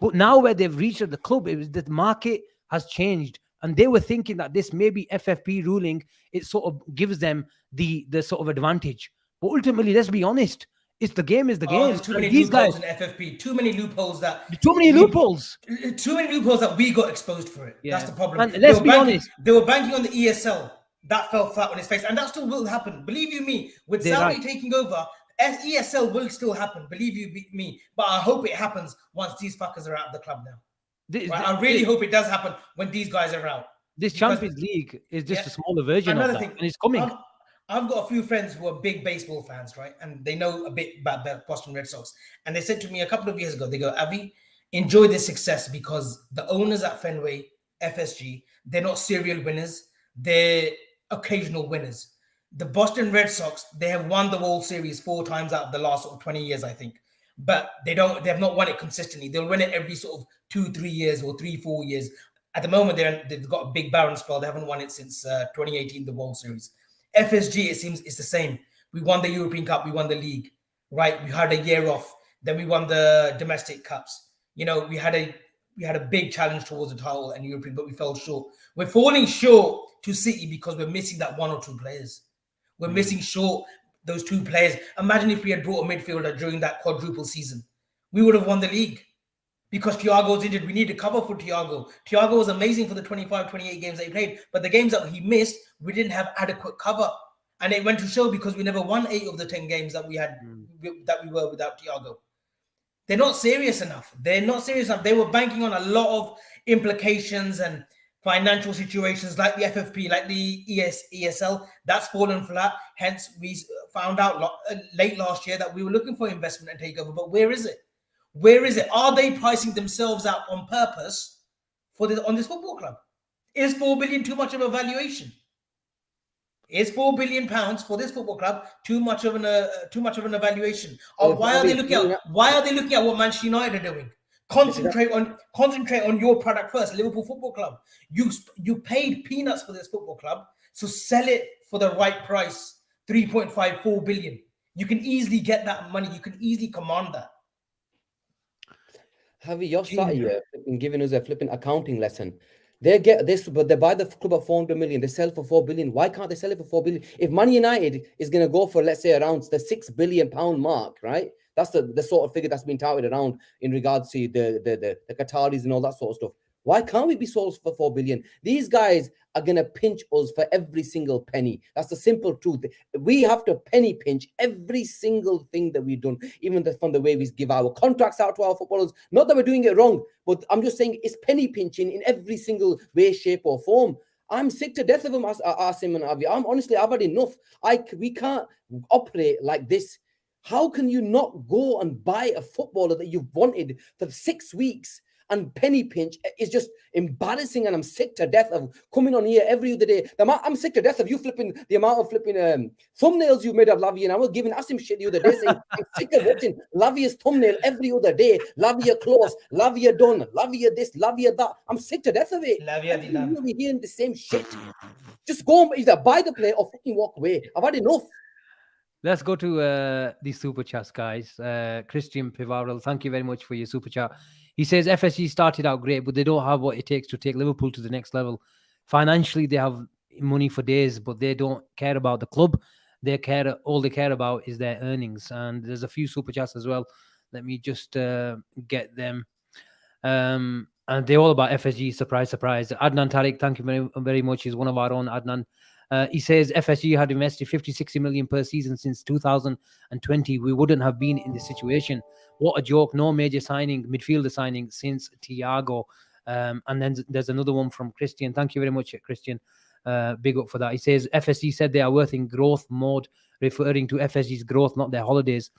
But now where they've reached at the club, the market has changed. And they were thinking that this maybe FFP ruling, it sort of gives them the sort of advantage. But ultimately, let's be honest, it's the game is the game. There's too many loopholes in FFP. Too many loopholes that we got exposed for it. Yeah. That's the problem. And let's be honest. They were banking on the ESL. That fell flat on its face. And that still will happen. Believe you me, with Saudi taking over, ESL will still happen. Believe you me. But I hope it happens once these fuckers are out of the club now. I really hope it does happen when these guys are out. This Champions League is just a smaller version of that, and it's coming. I've got a few friends who are big baseball fans, right? And they know a bit about the Boston Red Sox. And they said to me a couple of years ago, they go, Avi, enjoy this success because the owners at Fenway, FSG, they're not serial winners. They're occasional winners. The Boston Red Sox, they have won the World Series 4 times out of the last 20 years, I think. But they have not won it consistently. They'll win it every sort of 2-3 years or 3-4 years. At the moment, they've got a big barren spell. They haven't won it since 2018, the World Series. FSG, it seems, is the same. We won the European Cup. We won the league, right? We had a year off. Then we won the domestic cups. We had a big challenge towards the title and European, but we fell short. We're falling short to City because we're missing that 1 or 2 players. We're missing short those 2 players. Imagine if we had brought a midfielder during that quadruple season. We would have won the league. Because Thiago's injured, we need to cover for Thiago. Thiago was amazing for the 25, 28 games that he played, but the games that he missed, we didn't have adequate cover. And it went to show because we never won 8 of the 10 games that we had, that we were without Thiago. They're not serious enough. They were banking on a lot of implications and financial situations like the FFP, like the ESL. That's fallen flat. Hence, we found out late last year that we were looking for investment and takeover, but where is it? Where is it? Are they pricing themselves out on purpose on this football club? Is 4 billion too much of a valuation? Is £4 billion for this football club too much of an evaluation? Or why are they looking at what Manchester United are doing? Concentrate on your product first. Liverpool Football Club. You paid peanuts for this football club, so sell it for the right price. 3.54 billion. You can easily get that money. You can easily command that. Have you're sat Gee. here flipping, giving us a flipping accounting lesson. They get this, but they buy the club at 400 million. They sell for 4 billion. Why can't they sell it for 4 billion? If Man United is going to go for, let's say, around the £6 billion mark, right? That's the sort of figure that's been touted around in regards to the Qataris and all that sort of stuff. Why can't we be sold for 4 billion? These guys are going to pinch us for every single penny. That's the simple truth. We have to penny pinch every single thing that we've done, even from the way we give our contracts out to our footballers. Not that we're doing it wrong, but I'm just saying it's penny pinching in every single way, shape, or form. I'm sick to death of them, Asim and Avi. I've had enough. We can't operate like this. How can you not go and buy a footballer that you've wanted for 6 weeks and penny pinch? Is just embarrassing, and I'm sick to death of coming on here every other day. I'm sick to death of you flipping the amount of flipping thumbnails you made of Lavia, and I was giving Asim shit the other day saying I'm sick of watching Lavia's thumbnail every other day. Lavia close, Lavia done, Lavia this, Lavia that. I'm sick to death of it. Lavia the lamb. We're hearing the same shit. Just go and either buy the player or fucking walk away. I've had enough. Let's go to the super chats, guys. Christian Pivarel, thank you very much for your super chat. He says FSG started out great, but they don't have what it takes to take Liverpool to the next level. Financially, they have money for days, but they don't care about the club. All they care about is their earnings. And there's a few super chats as well. Let me just get them. And they're all about FSG. Surprise, surprise. Adnan Tariq, thank you very, very much. He's one of our own, Adnan. He says FSG had invested 50-60 million per season since 2020. We wouldn't have been in this situation. What a joke. No major midfielder signing since Thiago. And then there's another one from Christian. Thank you very much, Christian. Big up for that. He says FSG said they are worth in growth mode, referring to FSG's growth, not their holidays.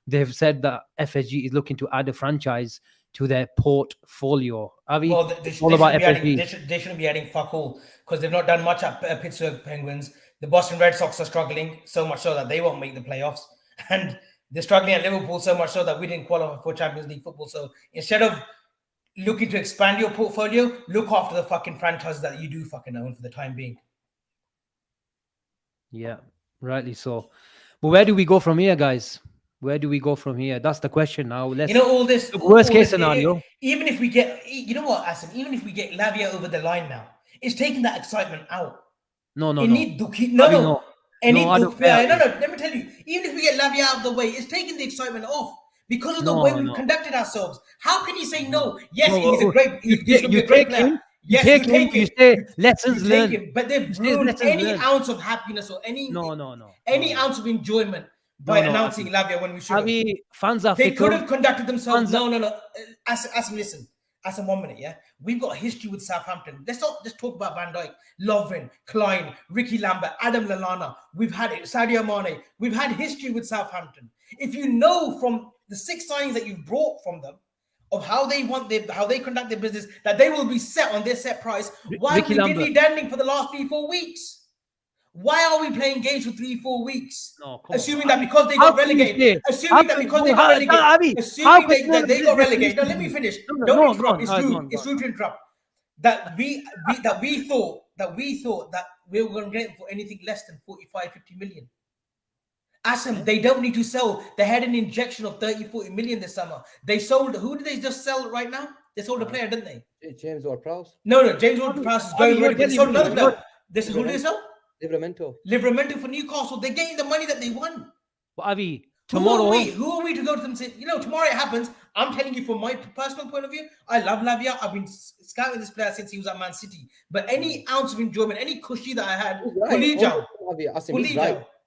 They've said that FSG is looking to add a franchise to their portfolio. Well, they shouldn't be adding fuck all, because they've not done much at Pittsburgh Penguins. The Boston Red Sox are struggling so much so that they won't make the playoffs, and they're struggling at Liverpool so much so that we didn't qualify for Champions League football. So instead of looking to expand your portfolio, look after the fucking franchises that you do fucking own for the time being. Yeah, rightly so. But where do we go from here, guys? Where do we go from here? That's the question now. Let's, all this worst case scenario. Even if we get, you know what, Asim, even if we get Lavia over the line now, it's taking that excitement out. No. Let me tell you, even if we get Lavia out of the way, it's taking the excitement off because of the way we've conducted ourselves. How can you say no? Yes, he's a great, he's a great player. Yes, you take him. You say lessons learned. But they've ruined any ounce of happiness or any ounce of enjoyment by announcing Lavia when we should have. Fans are They could have conducted themselves. No. Listen. Asim, 1 minute, yeah? We've got a history with Southampton. Let's not just talk about Van Dijk, Lovren, Klein, Ricky Lambert, Adam Lallana. We've had it, Sadio Mane. We've had history with Southampton. If you know from the 6 signings that you've brought from them, of how they conduct their business, that they will be set on their set price, why are we diddly-dandling for the last 3-4 weeks? Why are we playing games for 3-4 weeks? Assuming that because they got relegated. Assuming that because they got relegated. Assuming that they got relegated. Now let me finish. Don't interrupt. It's rude to interrupt. That we thought that we were going to get for anything less than 45-50 million. Asim, they don't need to sell. They had an injection of 30-40 million this summer. They sold. Who did they just sell right now? They sold a player, didn't they? James Ward-Prowse. No. James Ward-Prowse is going already. But they sold another player. Who did they sell? Livramento for Newcastle. They're getting the money that they want. But Avi, tomorrow, who are we to go to them and say, tomorrow it happens? I'm telling you from my personal point of view, I love Lavia. I've been scouting this player since he was at Man City. But any ounce of enjoyment, any cushy that I had,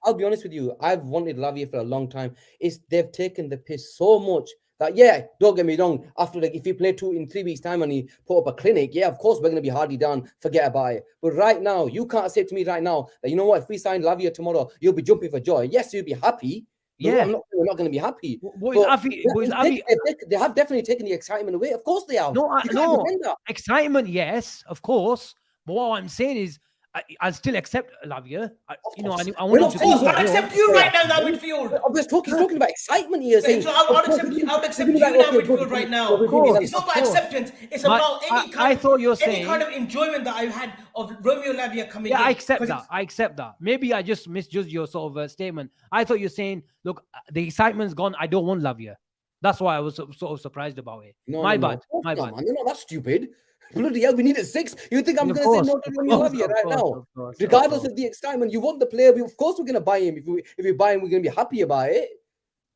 I'll be honest with you. I've wanted Lavia for a long time. They've taken the piss so much that, don't get me wrong, after if you play in 3 weeks' time and you put up a clinic, of course we're going to be hardly down, forget about it. But right now, you can't say to me right now that, you know what, if we sign Lavia tomorrow, you'll be jumping for joy. Yes, you'll be happy. Yeah. We're not going to be happy. They have definitely taken the excitement away. Of course they have. No. Excitement, yes, of course. But what I'm saying is, I'll still accept Lavia. I want to. I'll accept you right now in that midfield. He's talking about excitement here. I'll accept you in that midfield right now. It's not about acceptance. It's about any kind of enjoyment that I've had of Romeo Lavia coming in. I accept that. Maybe I just misjudged your sort of statement. I thought you're saying, look, the excitement's gone. I don't want Lavia. That's why I was sort of surprised about it. No, My no, no. bad. Of course My not, bad. man. They're not that stupid. Bloody hell, we needed 6. You think I'm Of going to say course, no to of Ronnie course, Lavia of right course, now? of course, of Regardless course. of the excitement, you want the player. Of course, we're going to buy him. If we buy him, we're going to be happy about it.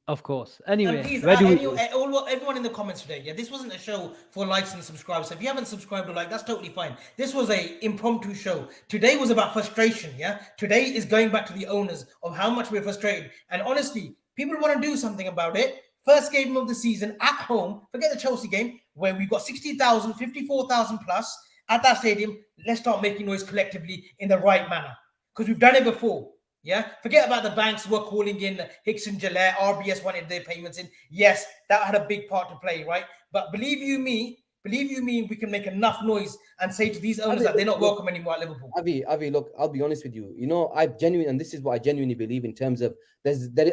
Of course. And Anyway, please, where do we? everyone in the comments today, yeah, this wasn't a show for likes and subscribes. So if you haven't subscribed or like, that's totally fine. This was a impromptu show. Today was about frustration, yeah? Today is going back to the owners of how much we're frustrated. And honestly, people want to do something about it. First game of the season at home, forget the Chelsea game, where we've got 60,000, 54,000 plus at that stadium. Let's start making noise collectively in the right manner. Because we've done it before. Yeah, forget about the banks were calling in Hicks and Gillette. RBS wanted their payments in. Yes, that had a big part to play, right? But believe you me, we can make enough noise and say to these owners that they're not welcome anymore at Liverpool. Avi, look, I'll be honest with you. You know, and this is what I genuinely believe in terms of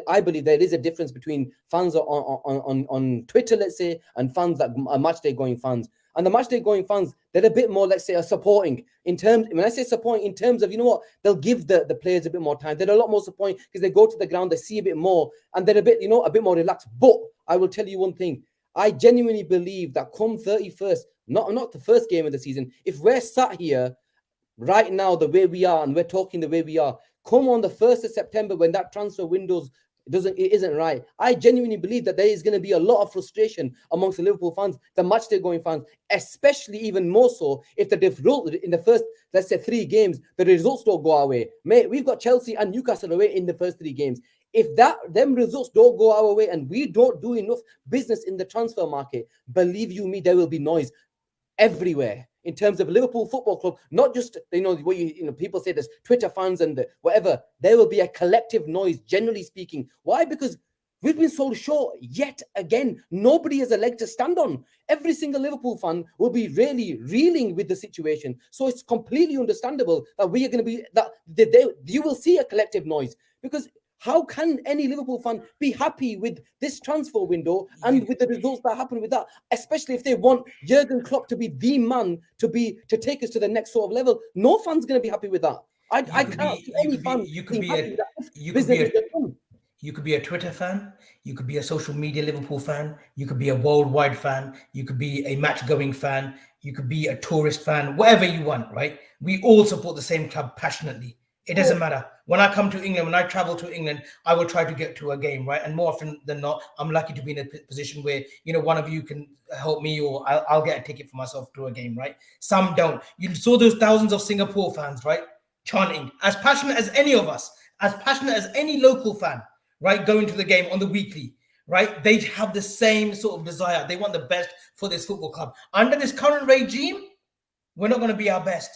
I believe there is a difference between fans on Twitter, let's say, and fans that are match day going fans. And the match day going fans, they're a bit more, let's say, supporting in terms. When I say supporting, in terms of, you know what, they'll give the players a bit more time. They're a lot more supporting because they go to the ground, they see a bit more, and they're a bit, you know, a bit more relaxed. But I will tell you one thing. I genuinely believe that come 31st, not the first game of the season, if we're sat here right now the way we are and we're talking the way we are, come on the 1st of September when that transfer windows isn't right, I genuinely believe that there is going to be a lot of frustration amongst the Liverpool fans, the match day going fans, especially even more so if the result in the first, let's say, 3 games, the results don't go our way. Mate, we've got Chelsea and Newcastle away in the first 3 games. If them results don't go our way and we don't do enough business in the transfer market, believe you me, there will be noise everywhere in terms of Liverpool Football Club. Not just, you know, what people say there's Twitter fans and whatever. There will be a collective noise, generally speaking. Why? Because we've been sold short yet again. Nobody has a leg to stand on. Every single Liverpool fan will be really reeling with the situation. So it's completely understandable that we are going to be you will see a collective noise, because how can any Liverpool fan be happy with this transfer window and with the results that happen with that? Especially if they want Jurgen Klopp to be the man to take us to the next sort of level. No fan's going to be happy with that. I can't see any fan being happy with that. You could be a Twitter fan. You could be a social media Liverpool fan. You could be a worldwide fan. You could be a match-going fan. You could be a tourist fan. Whatever you want, right? We all support the same club passionately. It doesn't matter. When I come to England, when I travel to England, I will try to get to a game, right? And more often than not, I'm lucky to be in a position where, you know, one of you can help me, or I'll get a ticket for myself to a game, right? Some don't. You saw those thousands of Singapore fans, right? Chanting, as passionate as any of us, as passionate as any local fan, right? Going to the game on the weekly, right? They have the same sort of desire. They want the best for this football club. Under this current regime, we're not going to be our best.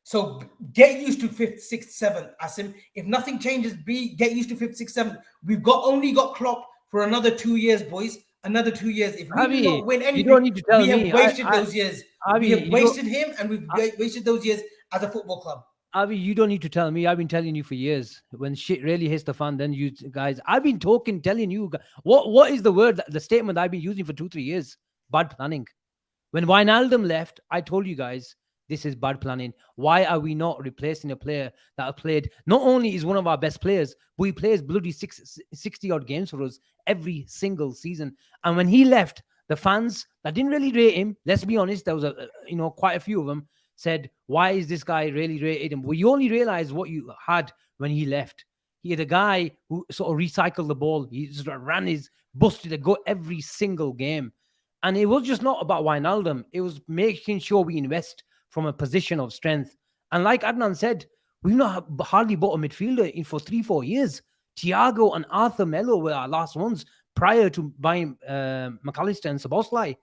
So get used to 5th, 6th, 7th, Asim. If nothing changes, get used to 5th, 6th, 7th. We've only got Klopp for another 2 years, boys. Another 2 years. If we do not win anything, you don't need to tell we have me. wasted those years. We have wasted him, and we've wasted those years as a football club. Avi, you don't need to tell me. I've been telling you for years. When shit really hits the fan, then you guys, I've been telling you. What is the word, the statement I've been using for 2-3 years? Bad planning. When Wijnaldum left, I told you guys, this is bad planning. Why are we not replacing a player that played, not only is one of our best players, but he plays bloody 60 odd games for us every single season. And when he left, the fans that didn't really rate him, let's be honest, there was quite a few of them, said, why is this guy really rated him? Well, you only realize what you had when he left. He had a guy who sort of recycled the ball. He just busted a go every single game. And it was just not about Wijnaldum. It was making sure we invest from a position of strength. And like Adnan said, we've not hardly bought a midfielder in for 3-4 years. Thiago and Arthur Melo were our last ones prior to buying McAllister and Szoboszlai.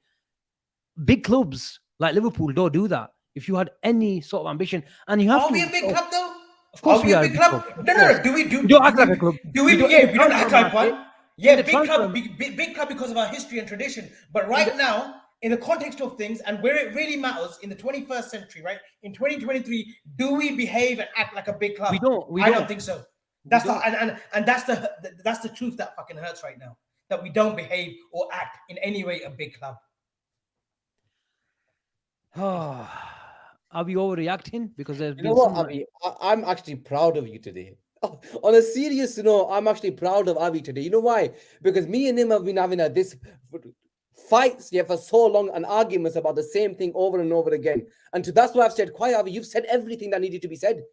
Big clubs like Liverpool don't do that. If you had any sort of ambition, and you have Are to, we a big club though? Of course, we are a big club. No. We don't act like a club. We don't act like one. Yeah, big club because of our history and tradition. But right now, in the context of things and where it really matters in the 21st century, right? In 2023, do we behave and act like a big club? I don't think so. That's that's the truth that fucking hurts right now. That we don't behave or act in any way a big club. Are we overreacting? Because there's you know what, Abhi? I'm actually proud of you today. On a serious note, I'm actually proud of Avi today. You know why? Because me and him have been having this fights for so long and arguments about the same thing over and over again. And that's why I've said, quiet, Avi, you've said everything that needed to be said.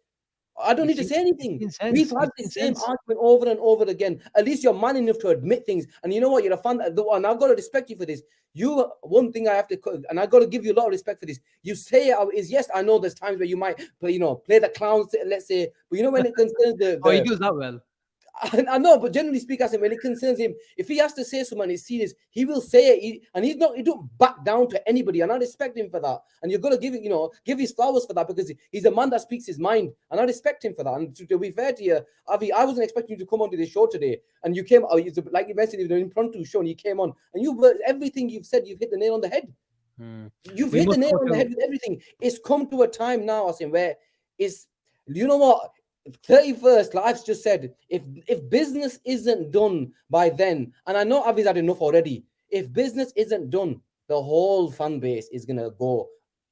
I don't need to say anything. We've had the same argument over and over again. At least you're man enough to admit things. And you know what? You're a fan. And I've got to respect you for this. One thing I have to, and I've got to give you a lot of respect for this. You say is, yes, I know there's times where you might, play the clowns, let's say. But you know when it concerns Oh, he does that well. I know, but generally speaking, when it concerns him, if he has to say something, it's serious, he will say it, and he don't back down to anybody, and I respect him for that. And you're gonna give his flowers for that, because he's a man that speaks his mind, and I respect him for that. And to be fair to you, Avi, I wasn't expecting you to come onto this show today, and you came, like you mentioned, it was an impromptu show, and you came on, and everything you've said, you've hit the nail on the head. You've hit the nail on the head with everything. It's come to a time now, Asim, where it's, you know what, 31st, like I've just said, if business isn't done by then, and I know Avi's had enough already, if business isn't done, the whole fan base is going to go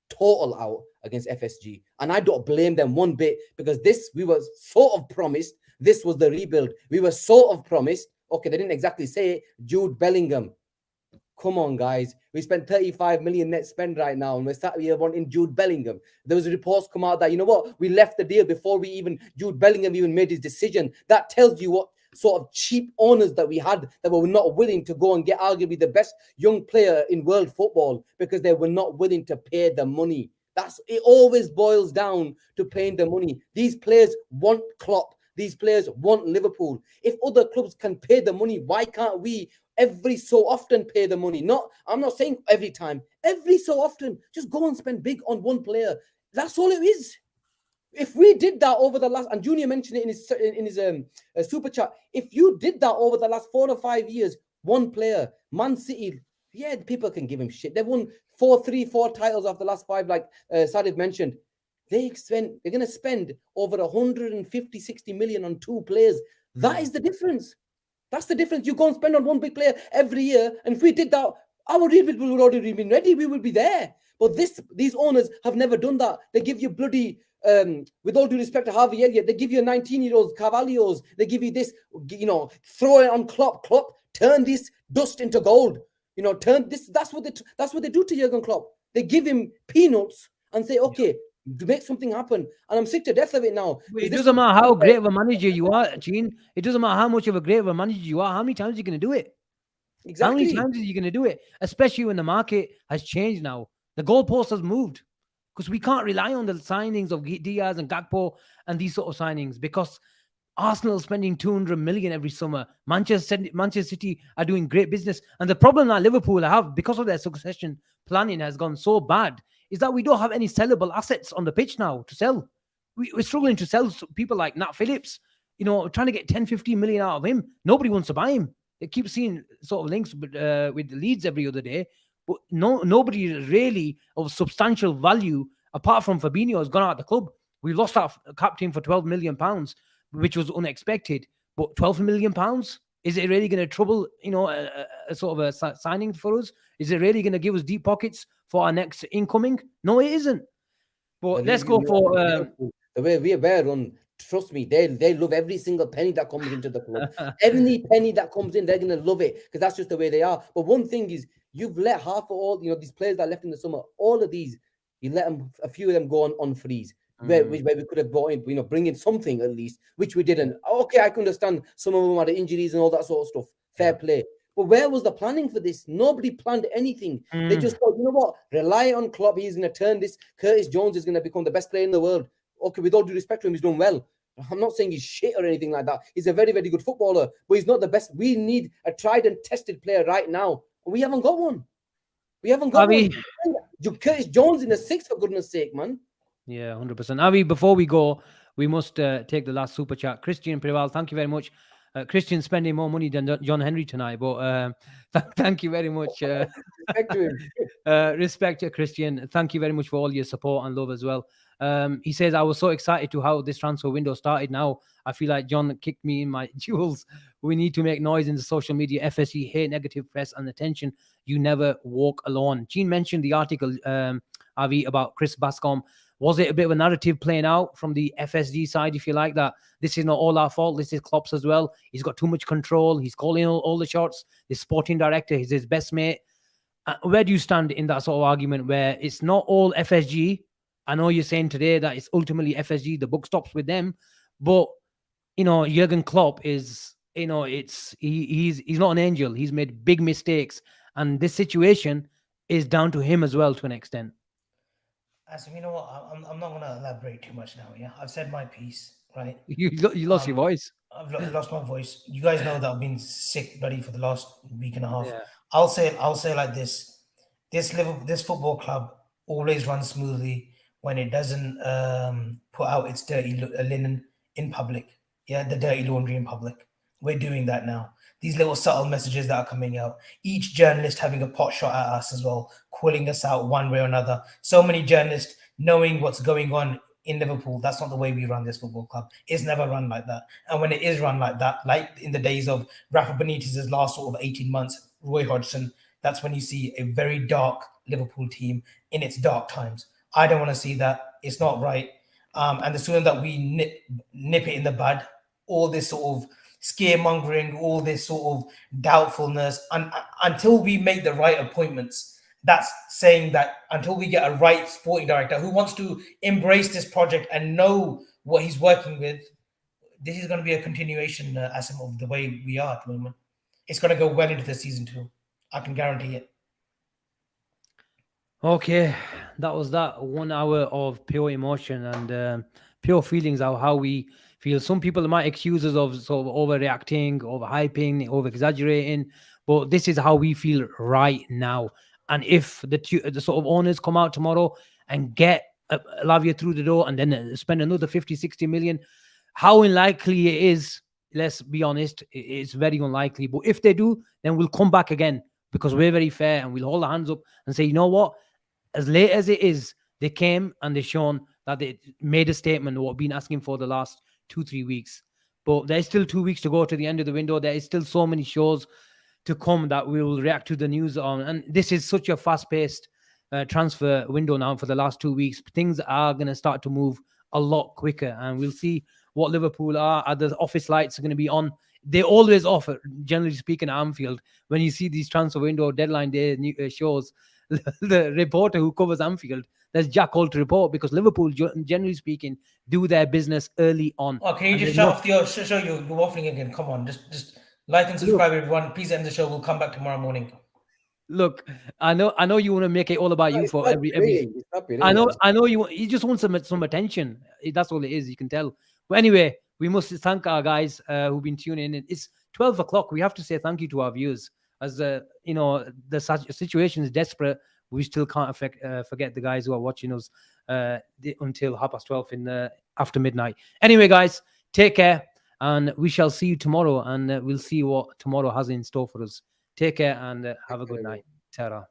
total out against FSG. And I don't blame them one bit, because we were sort of promised, this was the rebuild. We were sort of promised, okay, they didn't exactly say it, Jude Bellingham. Come on, guys. We spent 35 million net spend right now, and we're sat here wanting Jude Bellingham. There was reports come out that, you know what, we left the deal before Jude Bellingham even made his decision. That tells you what sort of cheap owners that we had, that were not willing to go and get arguably the best young player in world football, because they were not willing to pay the money. It always boils down to paying the money. These players want Klopp. These players want Liverpool. If other clubs can pay the money, why can't we every so often pay the money? I'm not saying every time. Every so often, just go and spend big on one player. That's all it is. If we did that over the last, and Junior mentioned it in his super chat, if you did that over the last 4 or 5 years, one player, Man City, yeah, people can give him shit. They've won 4 titles after the last 5, like Sadif mentioned. They're going to spend over 150-60 million on 2 players. That is the difference. That's the difference. You go and spend on one big player every year. And if we did that, our rebuild would already been ready. We would be there. But these owners have never done that. They give you bloody, with all due respect to Harvey Elliott, they give you 19-year-olds, Carvalhos. They give you this, throw it on Klopp. Klopp, turn this dust into gold. Turn this. That's what they do to Jurgen Klopp. They give him peanuts and say, okay, to make something happen. And I'm sick to death of it now. It doesn't matter how great of a manager you are, Gene. It doesn't matter how much of a great of a manager you are. How many times are you going to do it? Exactly. How many times are you going to do it? Especially when the market has changed now. The goalpost has moved, because we can't rely on the signings of Diaz and Gakpo and these sort of signings, because Arsenal is spending 200 million every summer. Manchester City are doing great business. And the problem that Liverpool have, because of their succession planning has gone so bad, is that we don't have any sellable assets on the pitch now to sell. We're struggling to sell people like Nat Phillips, trying to get 10, 15 million out of him. Nobody wants to buy him. They keep seeing sort of links with the Leeds every other day, but nobody really of substantial value, apart from Fabinho, has gone out of the club. We lost our captain for 12 million pounds, which was unexpected. But 12 million pounds, is it really going to trouble, a sort of a signing for us? Is it really going to give us deep pockets for our next incoming? No, it isn't. But let's go for the way we were run. Trust me, they love every single penny that comes into the club. Every penny that comes in, they're going to love it, because that's just the way they are. But one thing is, you've let half of all, these players that left in the summer, all of these, you let them, a few of them go on freeze. Where we could have brought in, bring in something at least, which we didn't. Okay, I can understand some of them had injuries and all that sort of stuff. Fair play. But where was the planning for this? Nobody planned anything. They just thought, you know what? Rely on Klopp. He's going to turn this. Curtis Jones is going to become the best player in the world. Okay, with all due respect to him, he's done well. I'm not saying he's shit or anything like that. He's a very, very good footballer, but he's not the best. We need a tried and tested player right now. We haven't got one. One. Curtis Jones in the 6th, for goodness sake, man. Yeah, 100%. Avi, before we go, we must take the last super chat. Christian Preval, thank you very much. Christian spending more money than John Henry tonight, but thank you very much. Respect to him. Respect to Christian. Thank you very much for all your support and love as well. He says, I was so excited to how this transfer window started. Now I feel like John kicked me in my jewels. We need to make noise in the social media. FSG hate negative press and attention. You never walk alone. Gene mentioned the article, Avi, about Chris Bascom. Was it a bit of a narrative playing out from the FSG side, if you like, that this is not all our fault, this is Klopp's as well? He's got too much control. He's calling all the shots. The sporting director is his best mate. Where do you stand in that sort of argument where it's not all FSG? I know you're saying today that it's ultimately FSG. The book stops with them, but Jurgen Klopp is, he's not an angel. He's made big mistakes, and this situation is down to him as well to an extent. You know what? I'm not going to elaborate too much now. Yeah, I've said my piece, right? You lost your voice. I've lost my voice. You guys know that I've been sick, buddy, for the last week and a half. Yeah. I'll say like this: this football club always runs smoothly when it doesn't put out its dirty linen in public. Yeah, the dirty laundry in public. We're doing that now. These little subtle messages that are coming out. Each journalist having a pot shot at us as well, calling us out one way or another. So many journalists knowing what's going on in Liverpool. That's not the way we run this football club. It's never run like that. And when it is run like that, like in the days of Rafa Benitez's last sort of 18 months, Roy Hodgson, that's when you see a very dark Liverpool team in its dark times. I don't want to see that. It's not right. And the sooner that we nip it in the bud, all this sort of scaremongering, all this sort of doubtfulness, and until we make the right appointments, that's saying that until we get a right sporting director who wants to embrace this project and know what he's working with, this is going to be a continuation, Asim, of the way we are at the moment. It's going to go well into the season 2. I can guarantee it. Okay, that was that 1 hour of pure emotion and pure feelings of how we feel. Some people might accuse us of sort of overreacting, overhyping, over-exaggerating, but this is how we feel right now. And if the sort of owners come out tomorrow and get Lavia through the door and then spend another 50, 60 million, how unlikely it is, let's be honest, it's very unlikely. But if they do, then we'll come back again because we're very fair and we'll hold our hands up and say, you know what? As late as it is, they came and they've shown that they made a statement of what we've been asking for the last 2-3 weeks. But there's still 2 weeks to go to the end of the window. There is still so many shows to come that we will react to the news on. And this is such a fast-paced transfer window now for the last 2 weeks. Things are going to start to move a lot quicker. And we'll see what Liverpool are the office lights are going to be on. They always offer, generally speaking, at Anfield. When you see these transfer window deadline day shows, the reporter who covers Anfield, there's Jack Holt to report because Liverpool, generally speaking, do their business early on. Oh, can you just shut off your show? You're waffling again. Come on, just like and subscribe, everyone. Please end the show. We'll come back tomorrow morning. Look, I know you want to make it all about you for every. I know you just want some attention. That's all it is. You can tell. But anyway, we must thank our guys who've been tuning in. It's 12 o'clock. We have to say thank you to our viewers. As the situation is desperate, we still can't forget the guys who are watching us until 12:30 after midnight. Anyway, guys, take care, and we shall see you tomorrow, and we'll see what tomorrow has in store for us. Take care and have a good night. Ta-ra.